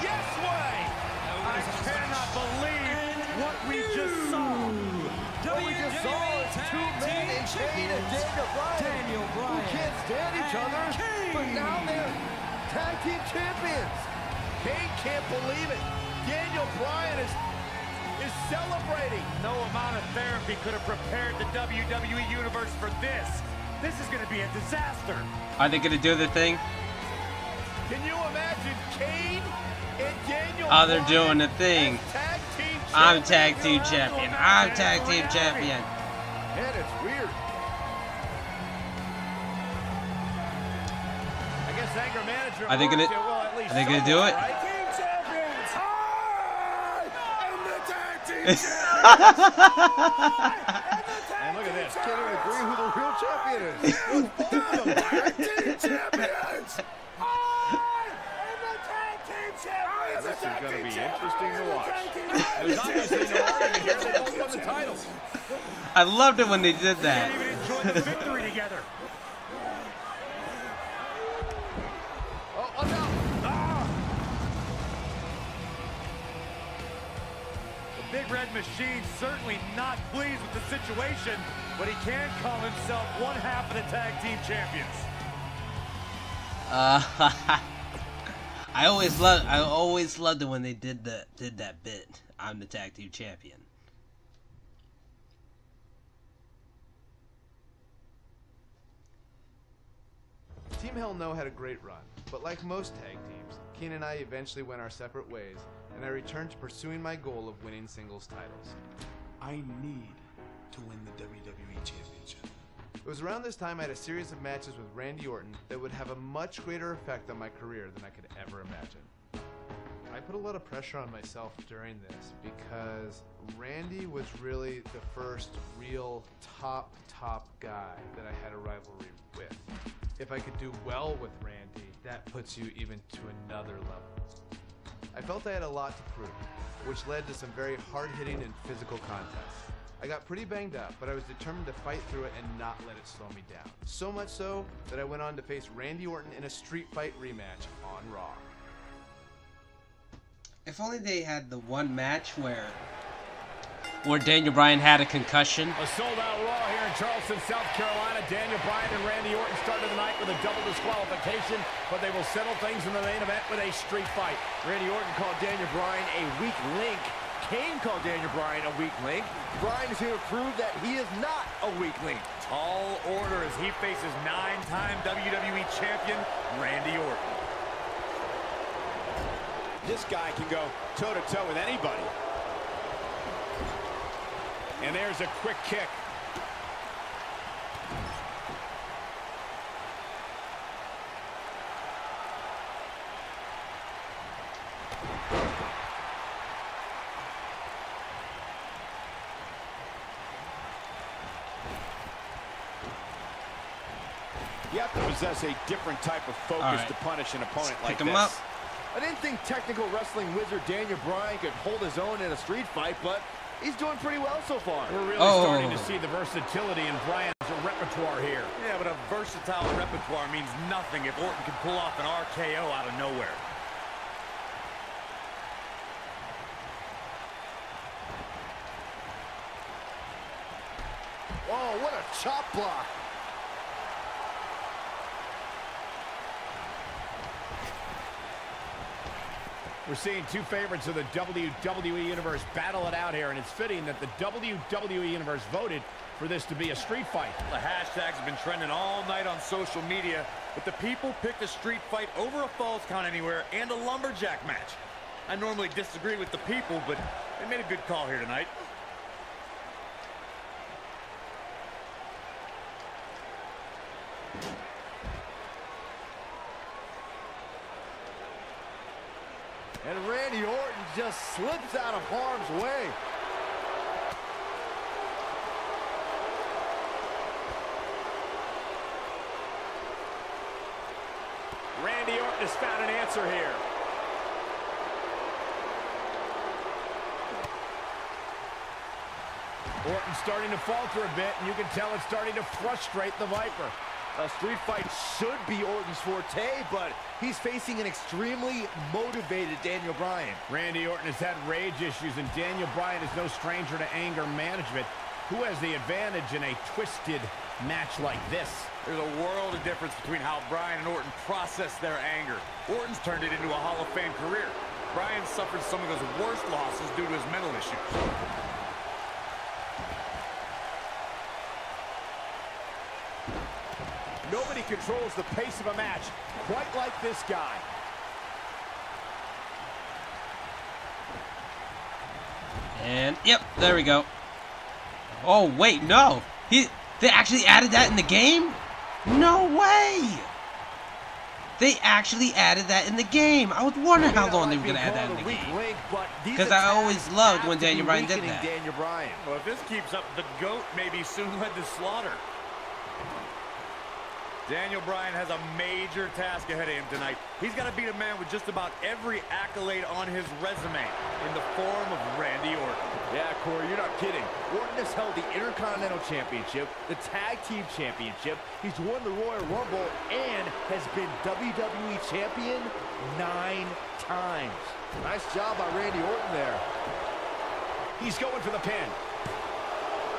Yes way. I cannot believe what we just saw. each other, but now they're tag team champions. Kane can't believe it. Daniel Bryan is celebrating. No amount of therapy could have prepared the WWE Universe for this. This is going to be a disaster. Are they going to do the thing? Can you imagine Kane and Daniel Oh, they're doing the thing. tag team I'm tag team champion. I'm tag team champion. Man, it's weird. I guess anger management. Are they gonna? Are they gonna do it? And look at this. Can't even agree who the real champion is. This is going to be interesting to watch. There's obviously no argument here. They both won the titles. I loved it when they did that. They even enjoyed the victory together. Oh, no. The Big Red Machine certainly not pleased with the situation, but he can call himself one half of the tag team champions. I always loved it when they did that bit. I'm the tag team champion. Team Hell No had a great run, but like most tag teams, Kane and I eventually went our separate ways, and I returned to pursuing my goal of winning singles titles. I need to win the WWE Championship. It was around this time I had a series of matches with Randy Orton that would have a much greater effect on my career than I could ever imagine. I put a lot of pressure on myself during this because Randy was really the first real top guy that I had a rivalry with. If I could do well with Randy, that puts you even to another level. I felt I had a lot to prove, which led to some very hard-hitting and physical contests. I got pretty banged up, but I was determined to fight through it and not let it slow me down. So much so that I went on to face Randy Orton in a street fight rematch on Raw. If only they had the one match where Daniel Bryan had a concussion. A sold-out Raw here in Charleston, South Carolina. Daniel Bryan and Randy Orton started the night with a double disqualification, but they will settle things in the main event with a street fight. Randy Orton called Daniel Bryan a weak link. Kane called Daniel Bryan a weak link. Bryan is here to prove that he is not a weak link. Tall order as he faces 9-time WWE champion Randy Orton. This guy can go toe-to-toe with anybody. And there's a quick kick. You have to possess a different type of focus to punish an opponent like this. Pick him up. I didn't think technical wrestling wizard Daniel Bryan could hold his own in a street fight, but he's doing pretty well so far. We're really starting to see the versatility in Bryan's repertoire here. Yeah, but a versatile repertoire means nothing if Orton can pull off an RKO out of nowhere. Oh, what a chop block. We're seeing two favorites of the WWE Universe battle it out here, and it's fitting that the WWE Universe voted for this to be a street fight. The hashtags have been trending all night on social media, but the people picked a street fight over a Falls Count Anywhere and a lumberjack match. I normally disagree with the people, but they made a good call here tonight. And Randy Orton just slips out of harm's way. Randy Orton has found an answer here. Orton's starting to falter a bit, and you can tell it's starting to frustrate the Viper. A street fight should be Orton's forte, but he's facing an extremely motivated Daniel Bryan. Randy Orton has had rage issues, and Daniel Bryan is no stranger to anger management. Who has the advantage in a twisted match like this? There's a world of difference between how Bryan and Orton process their anger. Orton's turned it into a Hall of Fame career. Bryan suffered some of his worst losses due to his mental issues. Nobody controls the pace of a match quite like this guy. And, yep, there we go. Oh, wait, no. They actually added that in the game? No way! They actually added that in the game. I was wondering how long they were going to add that in the game. Because I always loved when Daniel Bryan did that. Well, if this keeps up, the GOAT may be soon led to slaughter. Daniel Bryan has a major task ahead of him tonight. He's got to beat a man with just about every accolade on his resume in the form of Randy Orton. Yeah, Corey, you're not kidding. Orton has held the Intercontinental Championship, the Tag Team Championship. He's won the Royal Rumble and has been WWE Champion 9 times. Nice job by Randy Orton there. He's going for the pin.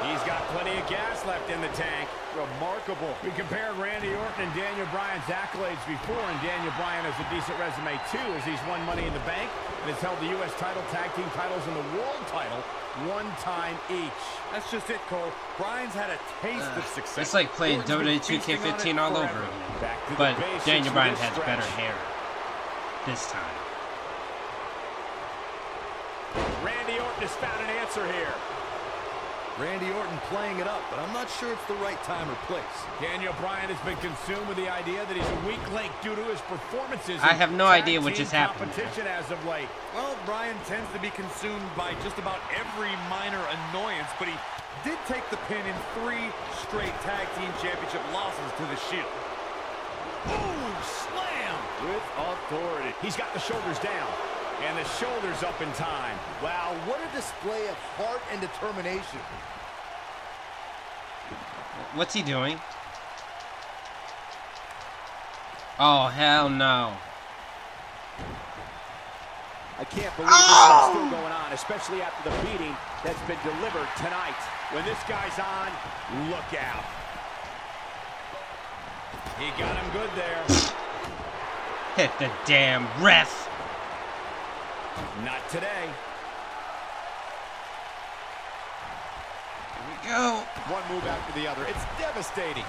He's got plenty of gas left in the tank. Remarkable. We compared Randy Orton and Daniel Bryan's accolades before, and Daniel Bryan has a decent resume too, as he's won Money in the Bank and has held the U.S. title, tag team titles, and the world title 1 time each. That's just it, Cole. Bryan's had a taste of success. It's like playing WWE 2K19 all over again. But Daniel Bryan has better hair this time. Randy Orton has found an answer here. Randy Orton playing it up, but I'm not sure it's the right time or place. Daniel Bryan has been consumed with the idea that he's a weak link due to his performances. I have no idea what just happened. Competition as of late. Well, Bryan tends to be consumed by just about every minor annoyance, but he did take the pin in 3 straight tag team championship losses to the Shield. Boom! Slam! With authority. He's got the shoulders down. And the shoulders up in time. Wow, what a display of heart and determination. What's he doing? Oh, hell no. I can't believe this is still going on, especially after the beating that's been delivered tonight. When this guy's on, look out. He got him good there. Hit the damn ref. Not today. Here we go. One move after the other. It's devastating.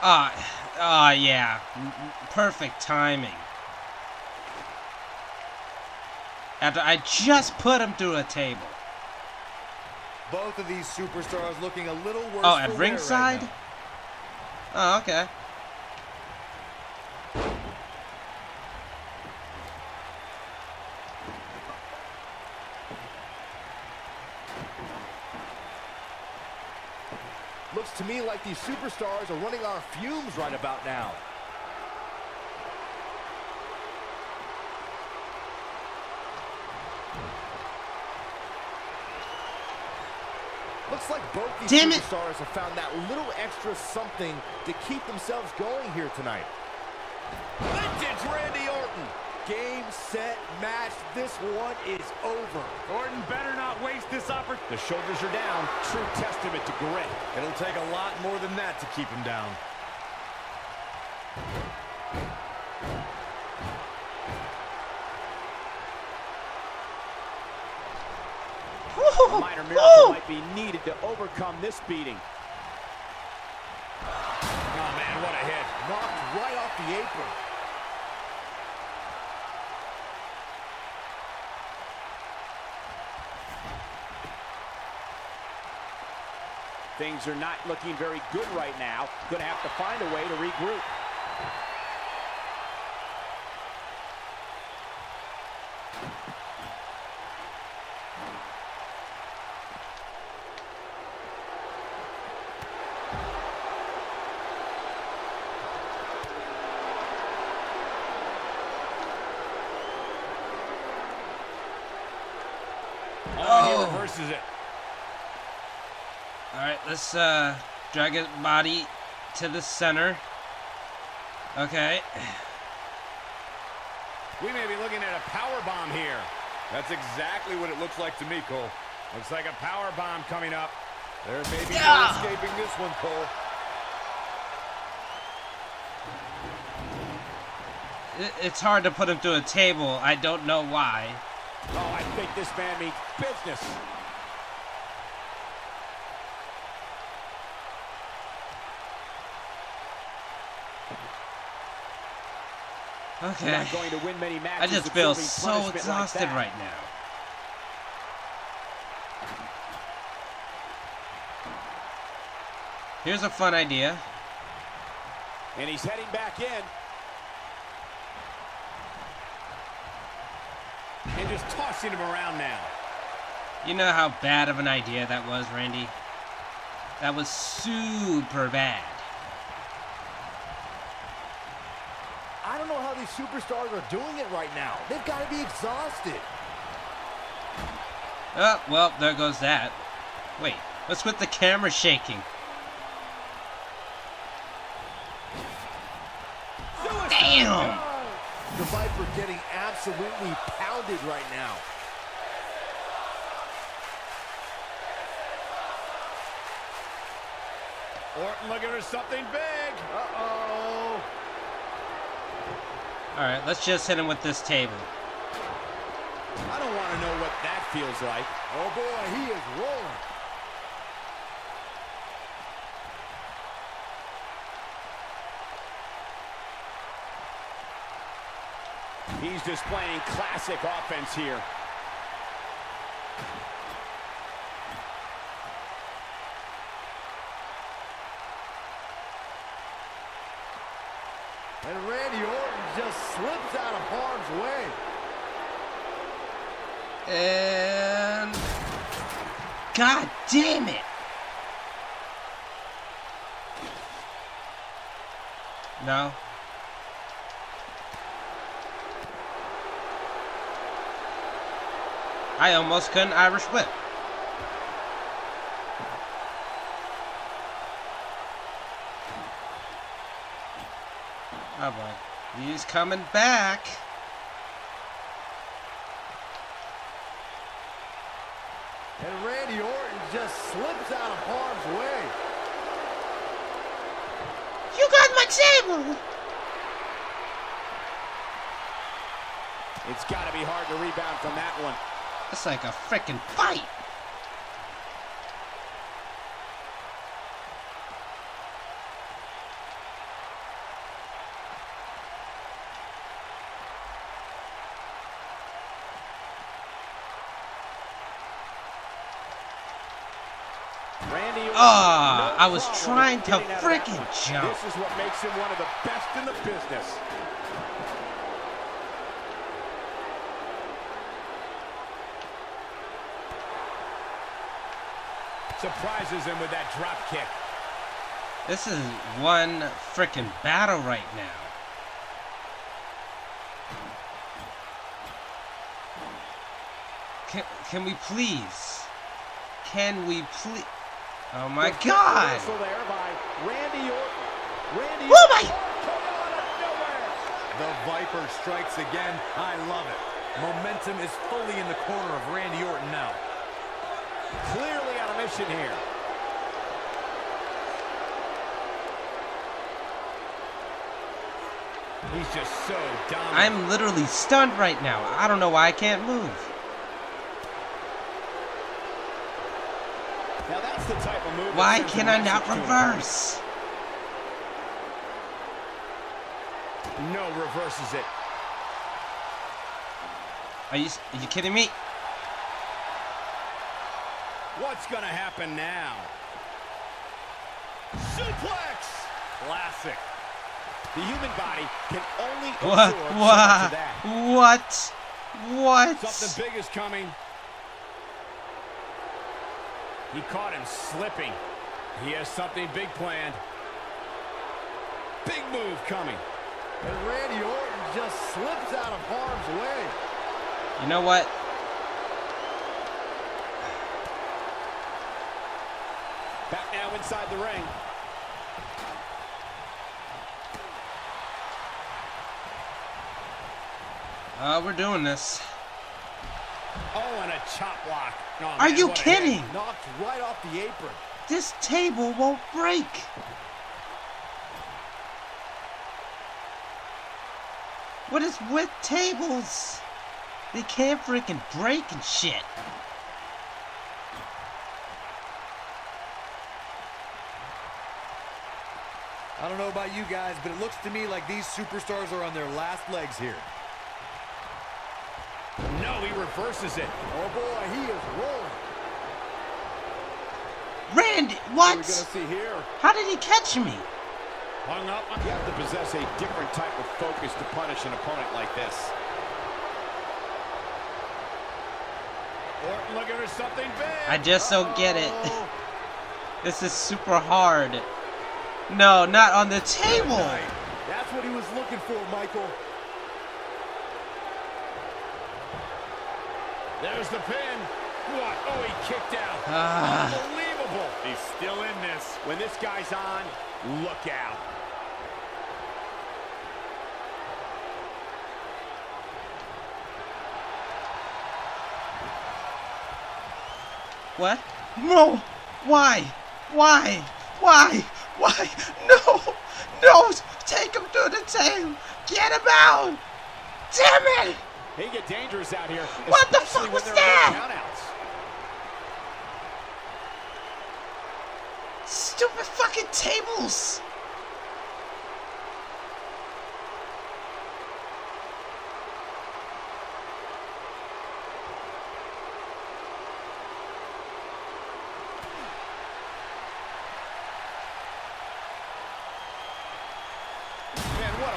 Yeah. Perfect timing. After I just put him through a table. Both of these superstars looking a little worse. Oh, at ringside? Right oh, okay. Looks to me like these superstars are running on fumes right about now. Looks like both these superstars have found that little extra something to keep themselves going here tonight. Vintage Randy Orton. Game, set, match. This one is over. Orton better not waste this opportunity. The shoulders are down. True testament to grit. It'll take a lot more than that to keep him down. A minor miracle might be needed to overcome this beating. Oh, man, what a hit. Knocked right off the apron. Things are not looking very good right now. Gonna have to find a way to regroup. Oh, he reverses it. Alright, let's drag his body to the center. Okay. We may be looking at a power bomb here. That's exactly what it looks like to me, Cole. Looks like a power bomb coming up. There may be no escaping this one, Cole. It's hard to put him through a table. I don't know why. Oh, I think this man means business. Okay. Not going to win many matches. I just feel so exhausted right now. Here's a fun idea. And he's heading back in. And just tossing him around now. You know how bad of an idea that was, Randy? That was super bad. I don't know how these superstars are doing it right now. They've got to be exhausted. Oh, well, there goes that. Wait, what's with the camera shaking? Damn! The Viper getting absolutely pounded right now. Orton looking for something big. Uh-oh. Alright, let's just hit him with this table. I don't want to know what that feels like. Oh boy, he is rolling. He's displaying classic offense here. And Randy Orton just slips out of harm's way. And... God damn it! No. I almost couldn't Irish whip. Oh boy. He's coming back. And Randy Orton just slips out of harm's way. You got my table! It's got to be hard to rebound from that one. It's like a frickin' fight. I was trying to frickin' jump. This is what makes him one of the best in the business. Surprises him with that drop kick. This is one frickin' battle right now. Can we please? Can we please? Oh my God! There by Randy Orton. Randy oh my! The Viper strikes again. I love it. Momentum is fully in the corner of Randy Orton now. Clearly on a mission here. He's just so dominant. I'm literally stunned right now. I don't know why I can't move. Now that's the type of move. Why can I not reverse? No, reverses it. Are you kidding me? What's gonna happen now? Suplex! Classic. The human body can only absorb so much of that. What? Something big is coming. He caught him slipping. He has something big planned. Big move coming. And Randy Orton just slips out of harm's way. You know what? Back now inside the ring. We're doing this. Oh, and a chop block. Oh, man, Are you kidding? Knocked right off the apron. This table won't break. What is with tables? They can't freaking break and shit. I don't know about you guys, but it looks to me like these superstars are on their last legs here. No, he reverses it. Oh boy, he is rolling. Randy, What are we what? gonna see here? How did he catch me? Hung up. You have to possess a different type of focus to punish an opponent like this. Orton looking for something big. I just don't get it. This is super hard. No, not on the table. That's what he was looking for, Michael. There's the pin. What? Oh, he kicked out. Unbelievable. He's still in this. When this guy's on, look out. What? No! Why? Why? Why? Why? No! No! Take him to the tail! Get him out! Damn it! They get dangerous out here. What the fuck was that? Stupid fucking tables!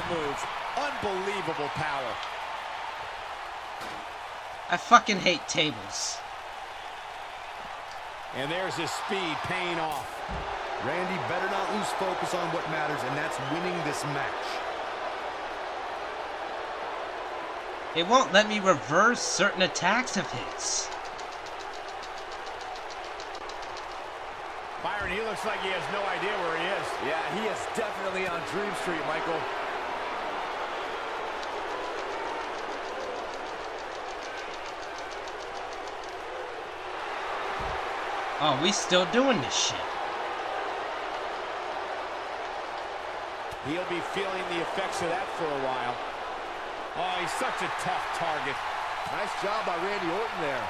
Move. Unbelievable power. I fucking hate tables. And there's his speed paying off. Randy better not lose focus on what matters, and that's winning this match. It won't let me reverse certain attacks of his. Byron, he looks like he has no idea where he is. Yeah, he is definitely on Dream Street, Michael. Oh, we still doing this shit. He'll be feeling the effects of that for a while. Oh, he's such a tough target. Nice job by Randy Orton there.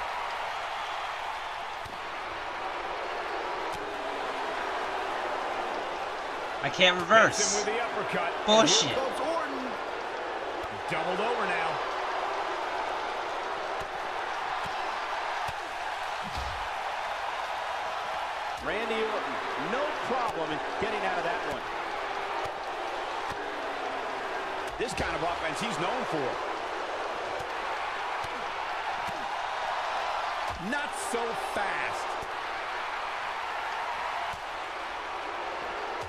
I can't Hits reverse. him with the uppercut. Bullshit. Here comes Orton. Doubled over now. Randy Orton, no problem in getting out of that one. This kind of offense he's known for. Not so fast.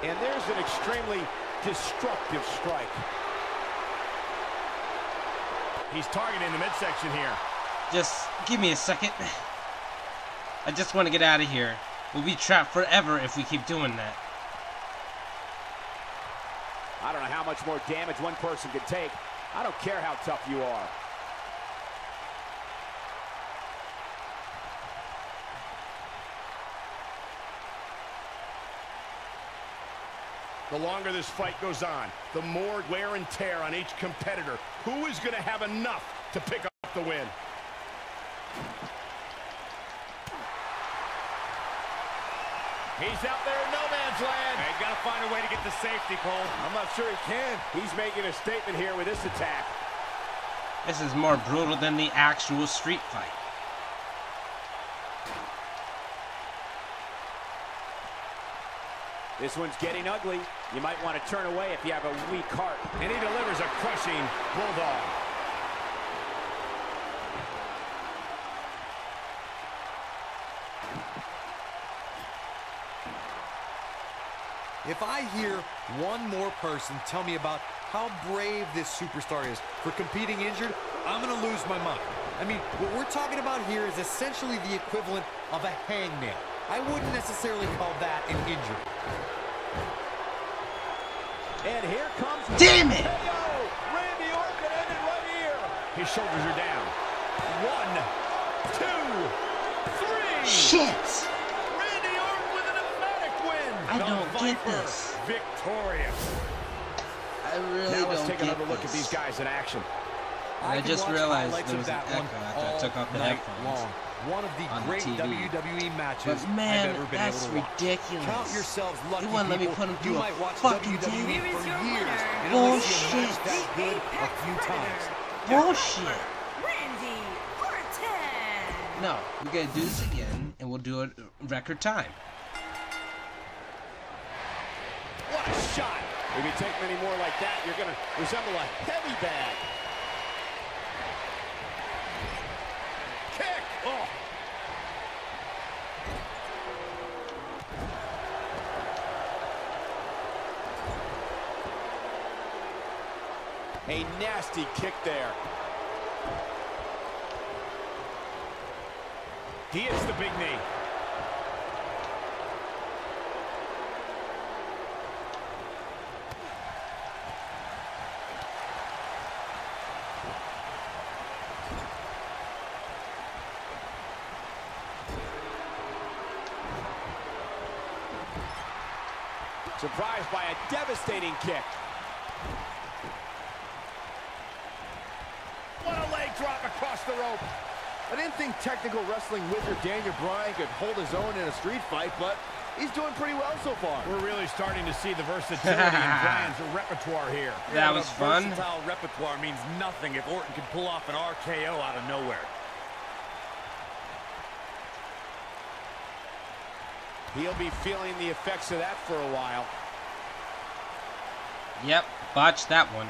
And there's an extremely destructive strike. He's targeting the midsection here. Just give me a second. I just want to get out of here. We'll be trapped forever if we keep doing that. I don't know how much more damage one person can take. I don't care how tough you are. The longer this fight goes on, the more wear and tear on each competitor. Who is going to have enough to pick up the win? He's out there in no man's land. Hey, got to find a way to get to safety, Cole. I'm not sure he can. He's making a statement here with this attack. This is more brutal than the actual street fight. This one's getting ugly. You might want to turn away if you have a weak heart. And he delivers a crushing bulldog. If I hear one more person tell me about how brave this superstar is for competing injured, I'm going to lose my mind. I mean, what we're talking about here is essentially the equivalent of a hangnail. I wouldn't necessarily call that an injury. And here comes... Damn it! Randy Orton ended right here. His shoulders are down. 1, Shit! Randy Orton with an emphatic win. I don't get this. Victorious. I really now let's don't take get another look this. at these guys in action. I just realized there was an echo after I took off the headphones. One of the great WWE matches But man, I've ever been that's able to watch. ridiculous. Count yourselves lucky, They wouldn't let me people. put him through You a might watch fucking WWE game. for years and Bullshit. only see a match that good a few times. Bullshit. Randy Orton. No, we gotta do this again, and we'll do it record time. What a shot. If you take many more like that, you're going to resemble a heavy bag. Kick. Oh. A nasty kick there. He hits the big knee. Surprised by a devastating kick. What a leg drop across the rope. I didn't think technical wrestling wizard Daniel Bryan could hold his own in a street fight, but he's doing pretty well so far. We're really starting to see the versatility in Bryan's repertoire here. That was fun. Versatile repertoire means nothing if Orton can pull off an RKO out of nowhere. He'll be feeling the effects of that for a while. Yep, botched that one.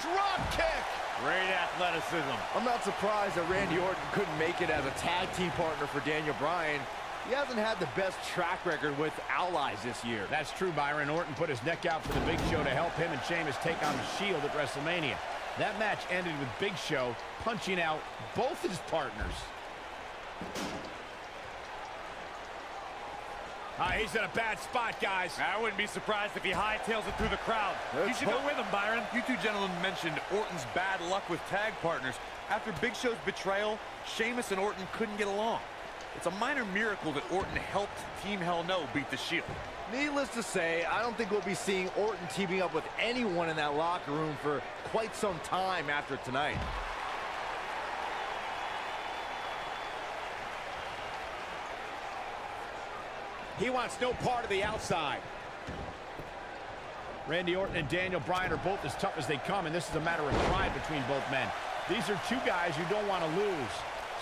Drop kick. Great athleticism. I'm not surprised that Randy Orton couldn't make it as a tag team partner for Daniel Bryan. He hasn't had the best track record with allies this year. That's true, Byron. Orton put his neck out for the Big Show to help him and Sheamus take on the Shield at WrestleMania. That match ended with Big Show punching out both his partners. He's in a bad spot, guys. I wouldn't be surprised if he hightails it through the crowd. You should go with him, Byron. You two gentlemen mentioned Orton's bad luck with tag partners. After Big Show's betrayal, Sheamus and Orton couldn't get along. It's a minor miracle that Orton helped Team Hell No beat the Shield. Needless to say, I don't think we'll be seeing Orton teaming up with anyone in that locker room for quite some time after tonight. He wants no part of the outside. Randy Orton and Daniel Bryan are both as tough as they come, and this is a matter of pride between both men. These are two guys you don't want to lose,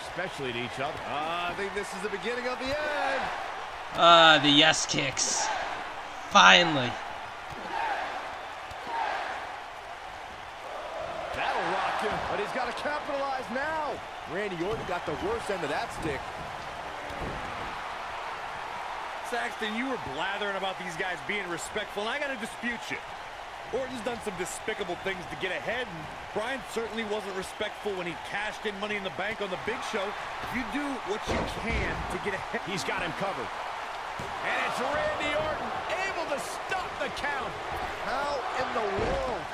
especially to each other. I think this is the beginning of the end. The yes kicks. Finally. That'll rock him, but he's got to capitalize now. Randy Orton got the worst end of that stick. Saxton, you were blathering about these guys being respectful, and I got to dispute you. Orton's done some despicable things to get ahead, and Bryan certainly wasn't respectful when he cashed in Money in the Bank on the Big Show. You do what you can to get ahead. He's got him covered. And it's Randy Orton able to stop the count. How in the world?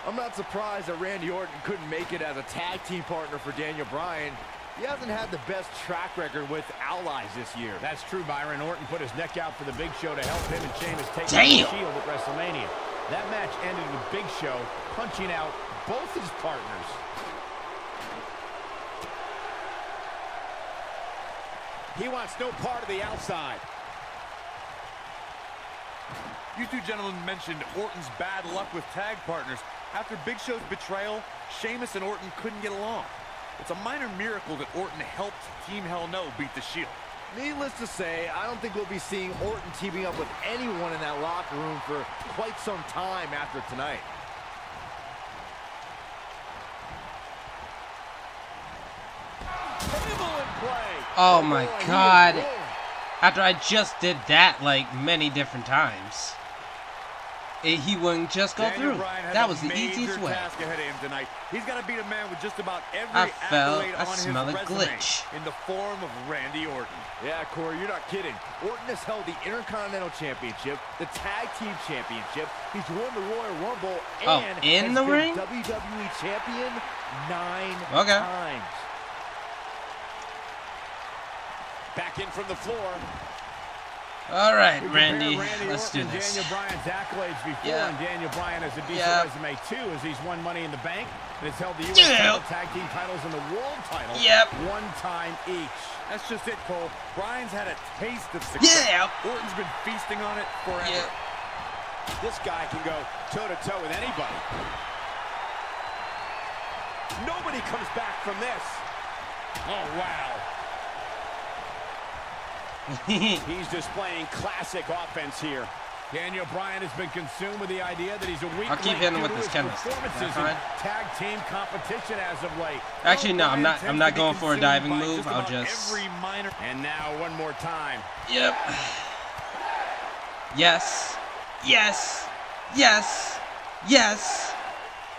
I'm not surprised that Randy Orton couldn't make it as a tag team partner for Daniel Bryan. He hasn't had the best track record with allies this year. That's true, Byron. Orton put his neck out for the Big Show to help him and Sheamus take on the Shield at WrestleMania. That match ended with Big Show punching out both his partners. He wants no part of the outside. You two gentlemen mentioned Orton's bad luck with tag partners. After Big Show's betrayal, Sheamus and Orton couldn't get along. It's a minor miracle that Orton helped Team Hell No beat the Shield. Needless to say, I don't think we'll be seeing Orton teaming up with anyone in that locker room for quite some time after tonight. Oh my God. After I just did that like many different times. he wouldn't just go through. That was the easiest way. Task ahead of him tonight. He's got to beat a man with just about every I accolade smell on a his resume glitch. in the form of Randy Orton. Yeah, Corey, you're not kidding. Orton has held the Intercontinental Championship, the Tag Team Championship. He's won the Royal Rumble and in the ring? WWE Champion 9 Okay. times. Back in from the floor. All right, We Randy, compared let's do Orton and this. Daniel Bryan's accolades before, Yeah. and Daniel Bryan has a decent Yeah. resume too, as he's won Money in the Bank and has held the U.S. Yeah. title, Tag Team titles, and the World title Yep. one time each. That's just it, Cole. Bryan's had a taste of success. Yeah. Orton's been feasting on it forever. Yeah. This guy can go toe-to-toe with anybody. Nobody comes back from this. Oh, wow. He's displaying classic offense here. Daniel Bryan has been consumed with the idea that he's a weak I'll keep link hitting due with to this his kendo. performances That's in fine. tag team competition as of late. Actually, no, I'm not Bryan tends to be going for a consumed diving by move. just I'll about just. every minor. And now one more time. Yep. Yes. Yes. Yes. Yes.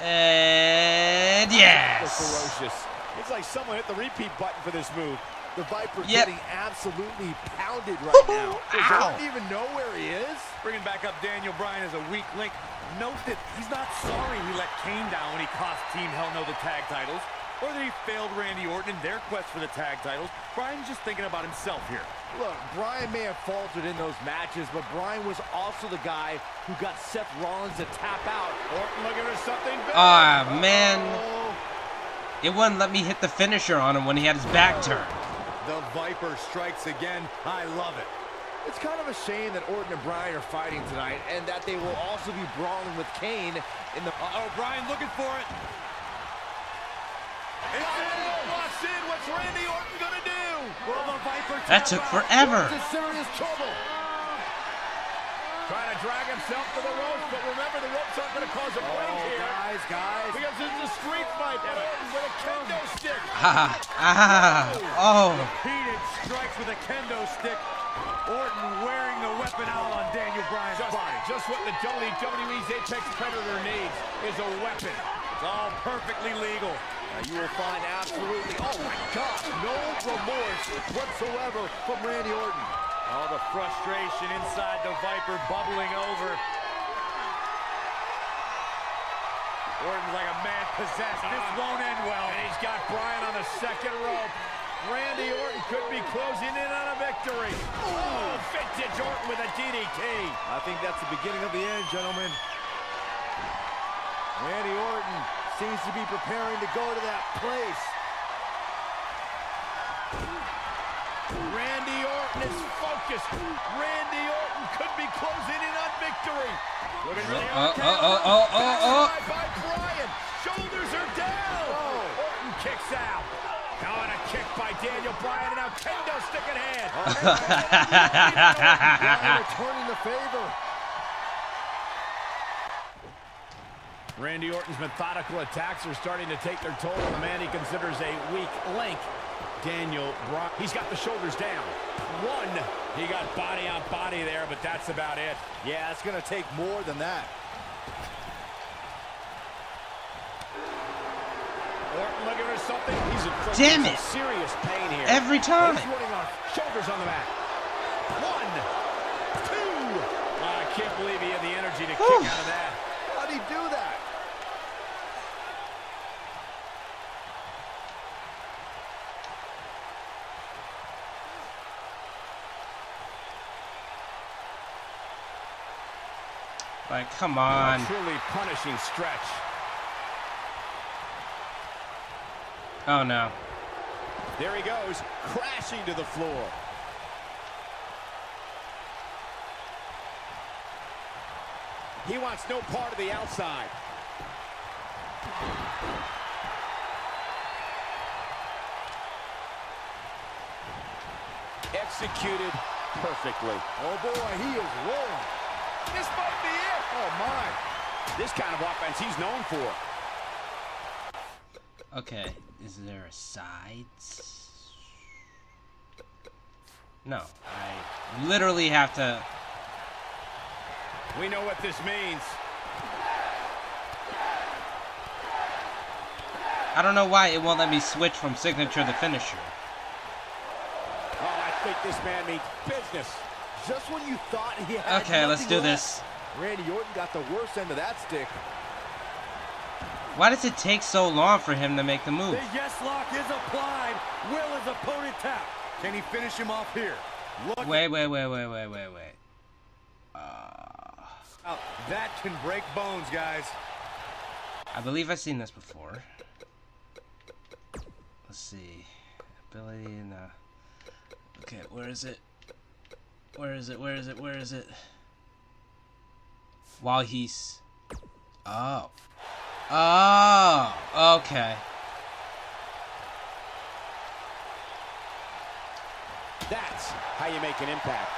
And They're yes. ferocious. It's like someone hit the repeat button for this move. The Viper Yep. getting absolutely pounded right now. Does Ow. Orton even know where he is? Bringing back up Daniel Bryan as a weak link. Note that he's not sorry he let Kane down when he cost Team Hell No the tag titles, or that he failed Randy Orton in their quest for the tag titles. Bryan's just thinking about himself here. Look, Bryan may have faltered in those matches, but Bryan was also the guy who got Seth Rollins to tap out. Orton looking for something big. Ah, man. Oh, It wouldn't let me hit the finisher on him when he had his back turned. The Viper strikes again. I love it. it's kind of a shame that Orton and Bryan are fighting tonight, and that they will also be brawling with Kane in the... Uh-oh, Bryan looking for it. Walks in. What's Randy Orton gonna do? Will the Viper That took forever. Orton's in serious trouble. Trying to drag himself to the ropes, but remember, the ropes aren't going to cause a break here. Guys. Because it's a street fight, and Orton with a kendo stick. Oh. Repeated strikes with a kendo stick. Orton wearing the weapon out on Daniel Bryan's body. Just what the WWE's Apex Predator needs is a weapon. It's all perfectly legal. You will find absolutely, oh my God, no remorse whatsoever from Randy Orton. All the frustration inside the Viper bubbling over. Orton's like a man possessed. This won't end well. And he's got Bryan on the second rope. Randy Orton could be closing in on a victory. Oh, vintage Orton with a DDT. I think that's the beginning of the end, gentlemen. Randy Orton seems to be preparing to go to that place. Randy Orton is focused. Randy Orton could be closing in on victory. Looking really by Bryan. Shoulders are down. Orton kicks out. Now on a kick by Daniel Bryan, and now kendo stick in hand. Bryan returning the favor. Randy Orton's methodical attacks are starting to take their toll on the man he considers a weak link, Daniel Bryan. He's got the shoulders down. One. He got body on body there, but that's about it. Yeah, it's going to take more than that. Orton looking for something. He's in Damn it. serious pain here. Every time. He's running off. Shoulders on the mat. 1, 2. I can't believe he had the energy to kick out of that. How did he do that? Like, come on. A truly punishing stretch. Oh, no. There he goes, crashing to the floor. He wants no part of the outside. Executed perfectly. Oh boy, he is rolling. This might be it. Oh my. This kind of offense he's known for. Okay, is there a sides? No, I literally have to... We know what this means. I don't know why it won't let me switch from signature to finisher. Oh, I think this man means business. Just when you thought he had Okay, let's do left, this. Randy Orton got the worst end of that stick. Why does it take so long for him to make the move? The yes lock is applied. Will his opponent tap? Can he finish him off here? Look. Wait. That can break bones, guys. I believe I've seen this before. Let's see. Ability and okay, where is it? Where is it? While he's oh, okay. That's how you make an impact.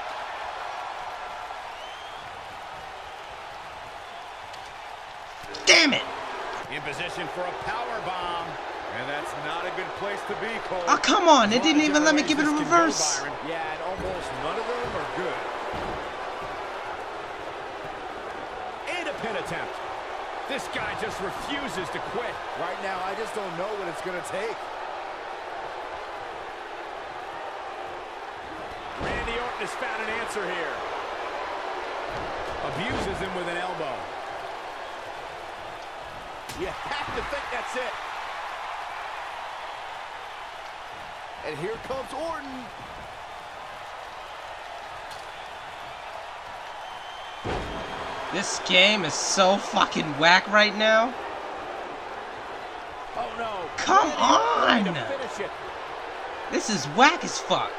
Damn it! In position for a power bomb. And that's not a good place to be, Cole. Oh, come on. It didn't even let me give it a reverse. Yeah, and almost none of them are good. And a pin attempt. This guy just refuses to quit. Right now, I just don't know what it's going to take. Randy Orton has found an answer here. Abuses him with an elbow. You have to think that's it. And here comes Orton. This game is so fucking whack right now. Oh no. Come on! To finish it. This is whack as fuck.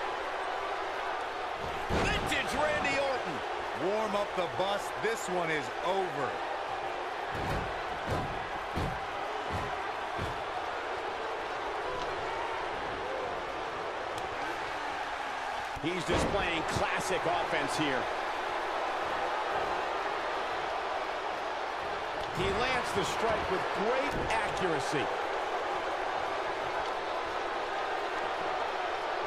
Vintage Randy Orton. Warm up the bus. This one is over. He's displaying classic offense here. He lands the strike with great accuracy.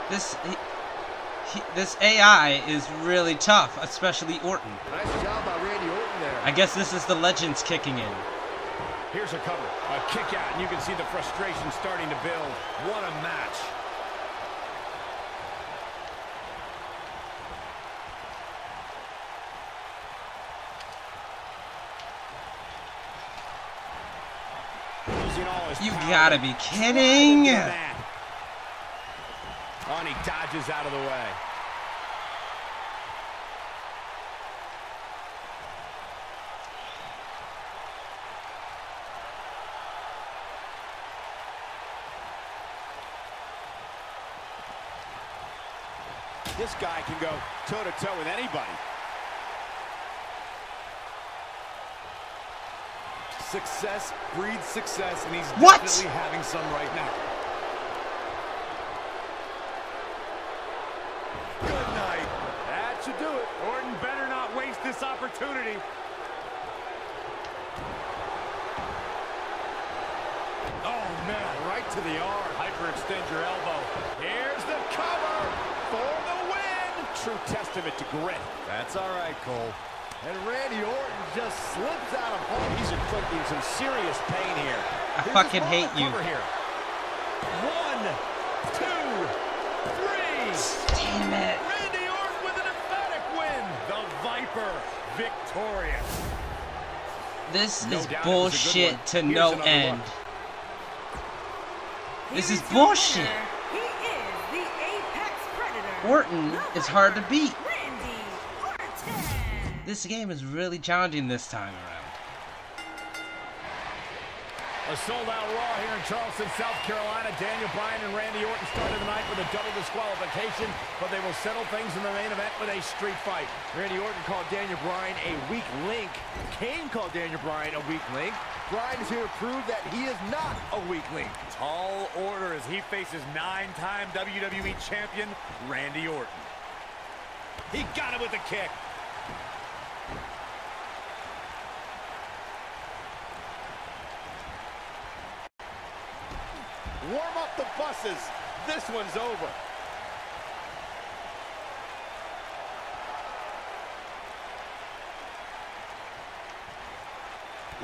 This AI is really tough, especially Orton. Nice job by Randy Orton there. I guess this is the legends kicking in. Here's a cover. A kick out, and you can see the frustration starting to build. What a match. You gotta be kidding! Oh, and he dodges out of the way. This guy can go toe-to-toe with anybody. Success breeds success, and he's What? definitely having some right now. Good night. That should do it. Orton better not waste this opportunity. Oh, man, right to the arm. Hyperextend your elbow. Here's the cover for the win. True testament to grit. That's all right, Cole. And Randy Orton just slips out of home. He's inflicting some serious pain here. I fucking hate you. Here. 1, 2, 3. Damn it. Randy Orton with an emphatic win. The Viper victorious. This No is doubt it was a good bullshit one. to Here's no another end. look. This Here is is your bullshit. winner. He is the Apex Predator. Orton is hard to beat. Randy Orton. This game is really challenging this time around. A sold-out Raw here in Charleston, South Carolina. Daniel Bryan and Randy Orton started the night with a double disqualification, but they will settle things in the main event with a street fight. Randy Orton called Daniel Bryan a weak link. Kane called Daniel Bryan a weak link. Bryan is here to prove that he is not a weak link. Tall order as he faces 9-time WWE champion Randy Orton. He got it with the kick. Warm up the buses. This one's over.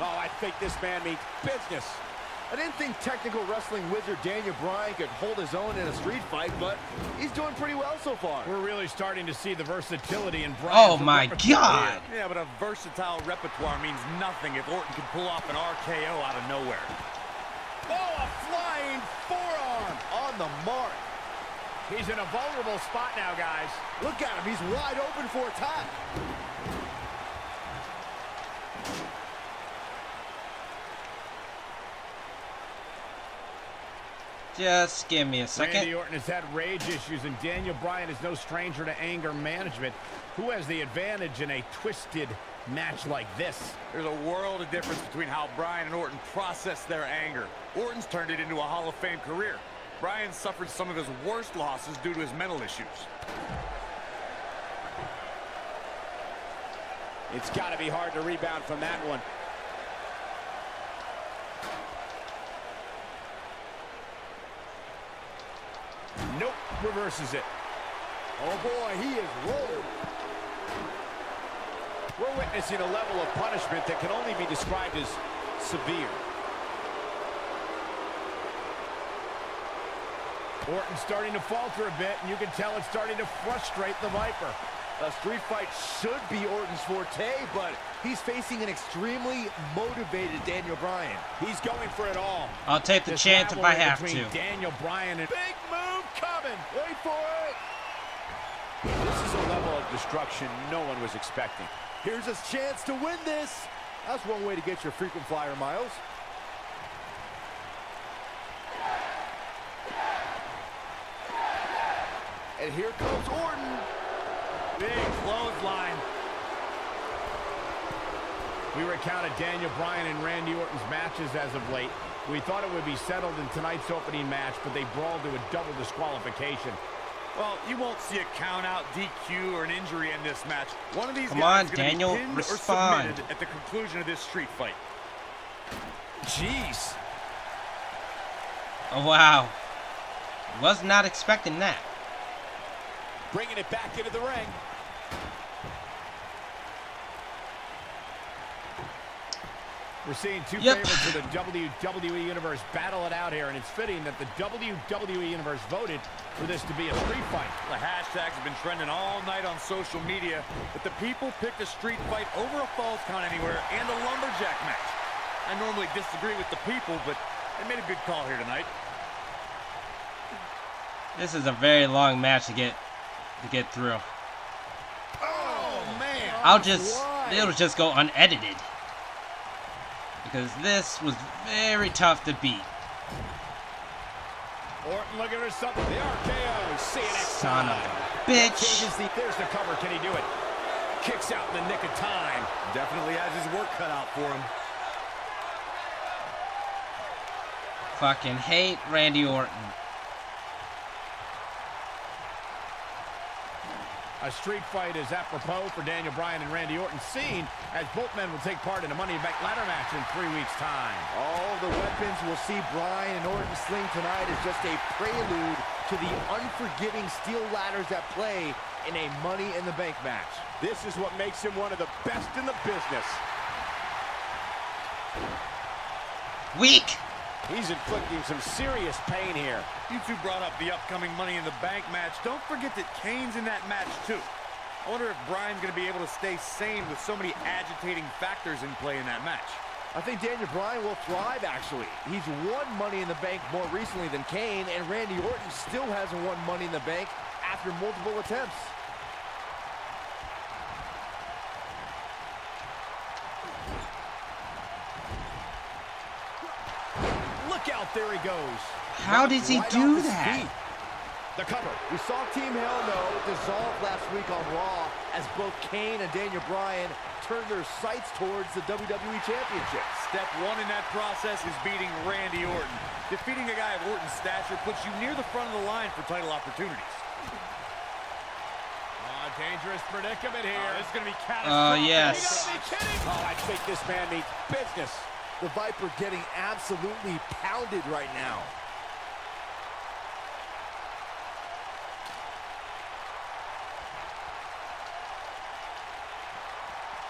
Oh, I think this man means business. I didn't think technical wrestling wizard Daniel Bryan could hold his own in a street fight, but he's doing pretty well so far. We're really starting to see the versatility in Oh Bryan's my God! Yeah, but a versatile repertoire means nothing if Orton can pull off an RKO out of nowhere. Oh, a flying forearm on the mark. He's in a vulnerable spot now, guys. Look at him. He's wide open for attack. Just give me a second. Randy Orton has had rage issues, and Daniel Bryan is no stranger to anger management. Who has the advantage in a twisted match like this? There's a world of difference between how Bryan and Orton process their anger. Orton's turned it into a Hall of Fame career. Bryan suffered some of his worst losses due to his mental issues. It's got to be hard to rebound from that one. Nope, reverses it. Oh boy, he is rolling. We're witnessing a level of punishment that can only be described as severe. Orton's starting to falter a bit, and you can tell it's starting to frustrate the Viper. A street fight should be Orton's forte, but he's facing an extremely motivated Daniel Bryan. He's going for it all. I'll take the chance if I have to. Daniel Bryan and big move coming. Wait for it. This is a level of destruction no one was expecting. Here's his chance to win this. That's one way to get your frequent flyer miles. And here comes Orton. Big clothesline. We recounted Daniel Bryan and Randy Orton's matches as of late. We thought it would be settled in tonight's opening match, but they brawled to a double disqualification. Well, you won't see a count out, DQ, or an injury in this match. One of these Come guys on, is going to Daniel, be pinned respond. or submitted at the conclusion of this street fight. Jeez. Oh wow. Was not expecting that. Bringing it back into the ring. We're seeing two favorites of the WWE Universe battle it out here, and it's fitting that the WWE Universe voted for this to be a street fight. The hashtags have been trending all night on social media, but the people picked a street fight over a Falls Count Anywhere and a lumberjack match. I normally disagree with the people, but they made a good call here tonight. This is a very long match to get through. Oh man! It'll just go unedited. Because this was very tough to beat. Orton looking for something. The RKO. See you next Son time. of a bitch. There's the cover. Can he do it? Kicks out in the nick of time. Definitely has his work cut out for him. Fucking hate Randy Orton. A street fight is apropos for Daniel Bryan and Randy Orton, seen as both men will take part in a Money in the Bank ladder match in 3 weeks' time. All the weapons we'll see Bryan and Orton sling tonight is just a prelude to the unforgiving steel ladders at play in a Money in the Bank match. This is what makes him one of the best in the business. Weak. He's inflicting some serious pain here. You two brought up the upcoming Money in the Bank match. Don't forget that Kane's in that match, too. I wonder if Bryan's going to be able to stay sane with so many agitating factors in play in that match. I think Daniel Bryan will thrive, actually. He's won Money in the Bank more recently than Kane, and Randy Orton still hasn't won Money in the Bank after multiple attempts. Look out, there he goes. How does he do that? The cover. We saw Team Hell No dissolve last week on Raw as both Kane and Daniel Bryan turned their sights towards the WWE Championship. Step one in that process is beating Randy Orton. Defeating a guy of Orton's stature puts you near the front of the line for title opportunities. Dangerous predicament here. This is going to be catastrophic. Yes. You gotta be kidding. Oh, I think this man means business. The Viper getting absolutely pounded right now.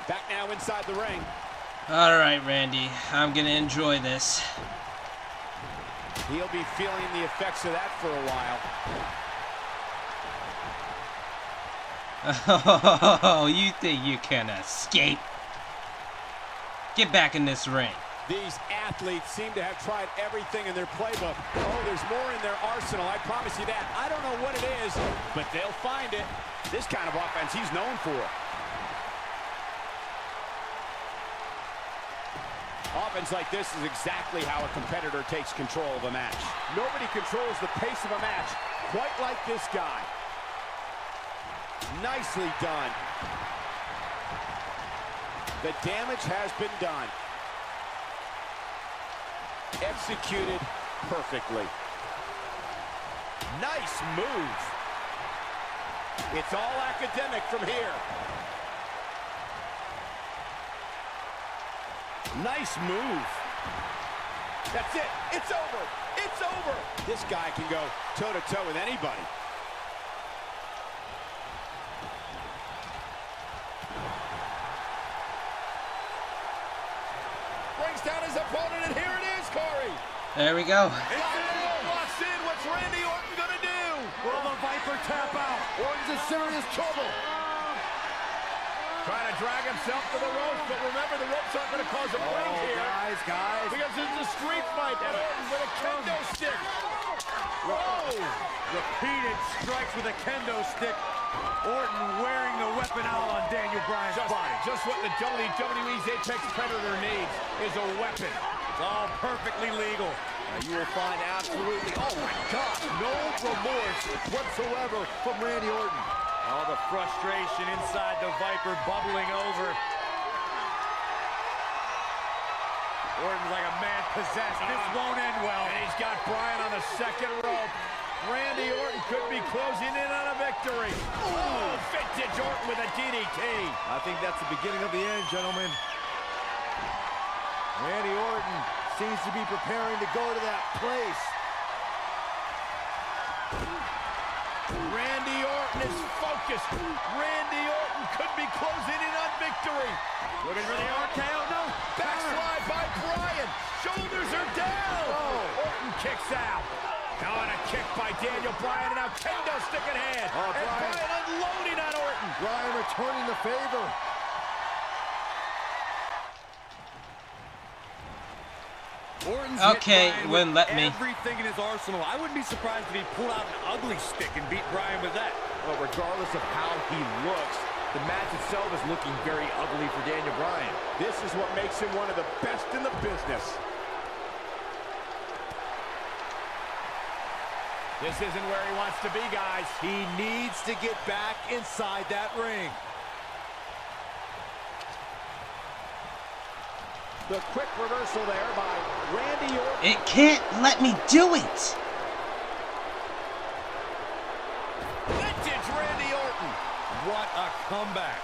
Back now inside the ring. Alright, Randy. I'm gonna enjoy this. He'll be feeling the effects of that for a while. Oh, you think you can escape? Get back in this ring. These athletes seem to have tried everything in their playbook. Oh, there's more in their arsenal, I promise you that. I don't know what it is, but they'll find it. This kind of offense he's known for. Offense like this is exactly how a competitor takes control of a match. Nobody controls the pace of a match quite like this guy. Nicely done. The damage has been done. Executed perfectly. Nice move. It's all academic from here. Nice move. That's it. It's over. It's over. This guy can go toe-to-toe with anybody. Brings down his opponent, and here it is, Corey. There we go. Walks in. What's Randy Orton gonna do? Will the Viper tap out? Orton's in serious trouble. Trying to drag himself to the ropes, but remember, the ropes aren't going to cause a break here. Guys. Because it's a street fight, and Orton with a kendo stick. Whoa! Repeated strikes with a kendo stick. Orton wearing the weapon out on Daniel Bryan's body. Just what the WWE's Apex Predator needs is a weapon. It's all perfectly legal. You will find absolutely, oh my God, no remorse whatsoever from Randy Orton. All the frustration inside the Viper bubbling over. Orton's like a man possessed. This won't end well. And he's got Bryan on the second rope. Randy Orton could be closing in on a victory. Oh, vintage Orton with a DDT. I think that's the beginning of the end, gentlemen. Randy Orton seems to be preparing to go to that place. Randy Orton is focused. Randy Orton could be closing in on victory. Looking for the RKO. No. Backslide by Bryan. Shoulders are down. Oh. Orton kicks out. Now on a kick by Daniel Bryan, and now kendo stick in hand. And Bryan unloading on Orton. Bryan returning the favor. Okay, wouldn't let me. Everything in his arsenal. I wouldn't be surprised if he pulled out an ugly stick and beat Bryan with that. Well, regardless of how he looks, the match itself is looking very ugly for Daniel Bryan. This is what makes him one of the best in the business. This isn't where he wants to be, guys. He needs to get back inside that ring. The quick reversal there by Randy Orton. It can't let me do it. Vintage Randy Orton. What a comeback.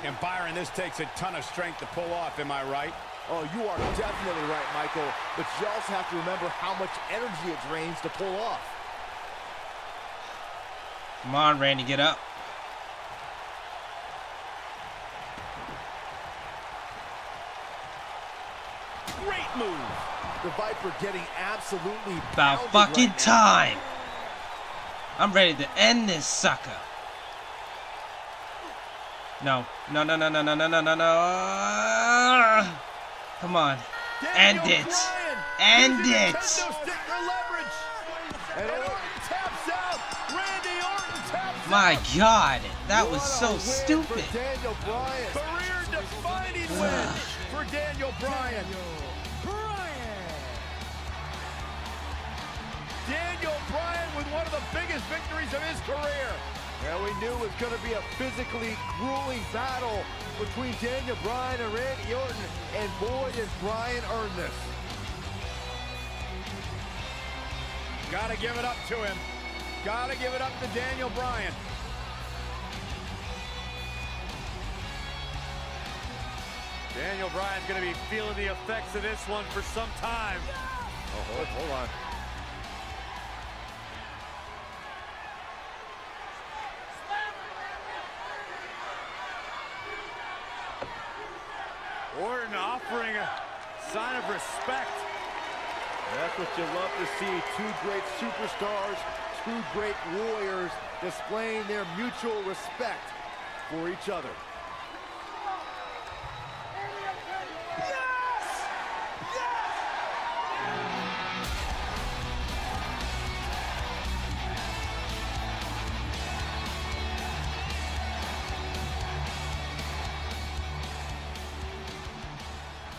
And Byron, this takes a ton of strength to pull off, am I right? Oh, you are definitely right, Michael. But you also have to remember how much energy it drains to pull off. Come on, Randy, get up. Great move. The Viper getting absolutely About fucking time. I'm ready to end this sucker. No. No. Come on. End it. End it. My God. That was so stupid. Career-defining win for Daniel Bryan. Daniel Bryan with one of the biggest victories of his career. Yeah, we knew it was going to be a physically grueling battle between Daniel Bryan and Randy Orton, and boy, did Bryan earn this. Gotta give it up to him. Gotta give it up to Daniel Bryan. Daniel Bryan's going to be feeling the effects of this one for some time. Oh, hold on. Orton offering a sign of respect. That's what you love to see. Two great superstars, two great warriors displaying their mutual respect for each other.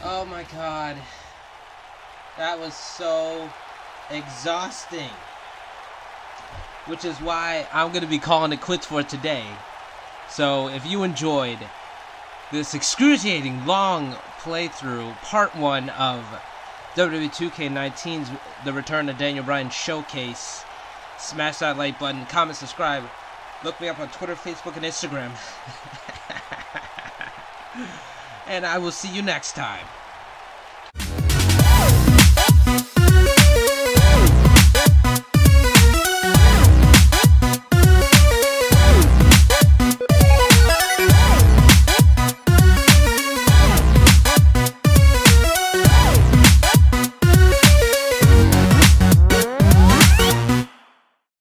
Oh my God. That was so exhausting. Which is why I'm going to be calling it quits for today. So if you enjoyed this excruciating long playthrough, part 1 of WWE 2K19's The Return of Daniel Bryan Showcase, smash that like button, comment, subscribe. Look me up on Twitter, Facebook, and Instagram. And I will see you next time.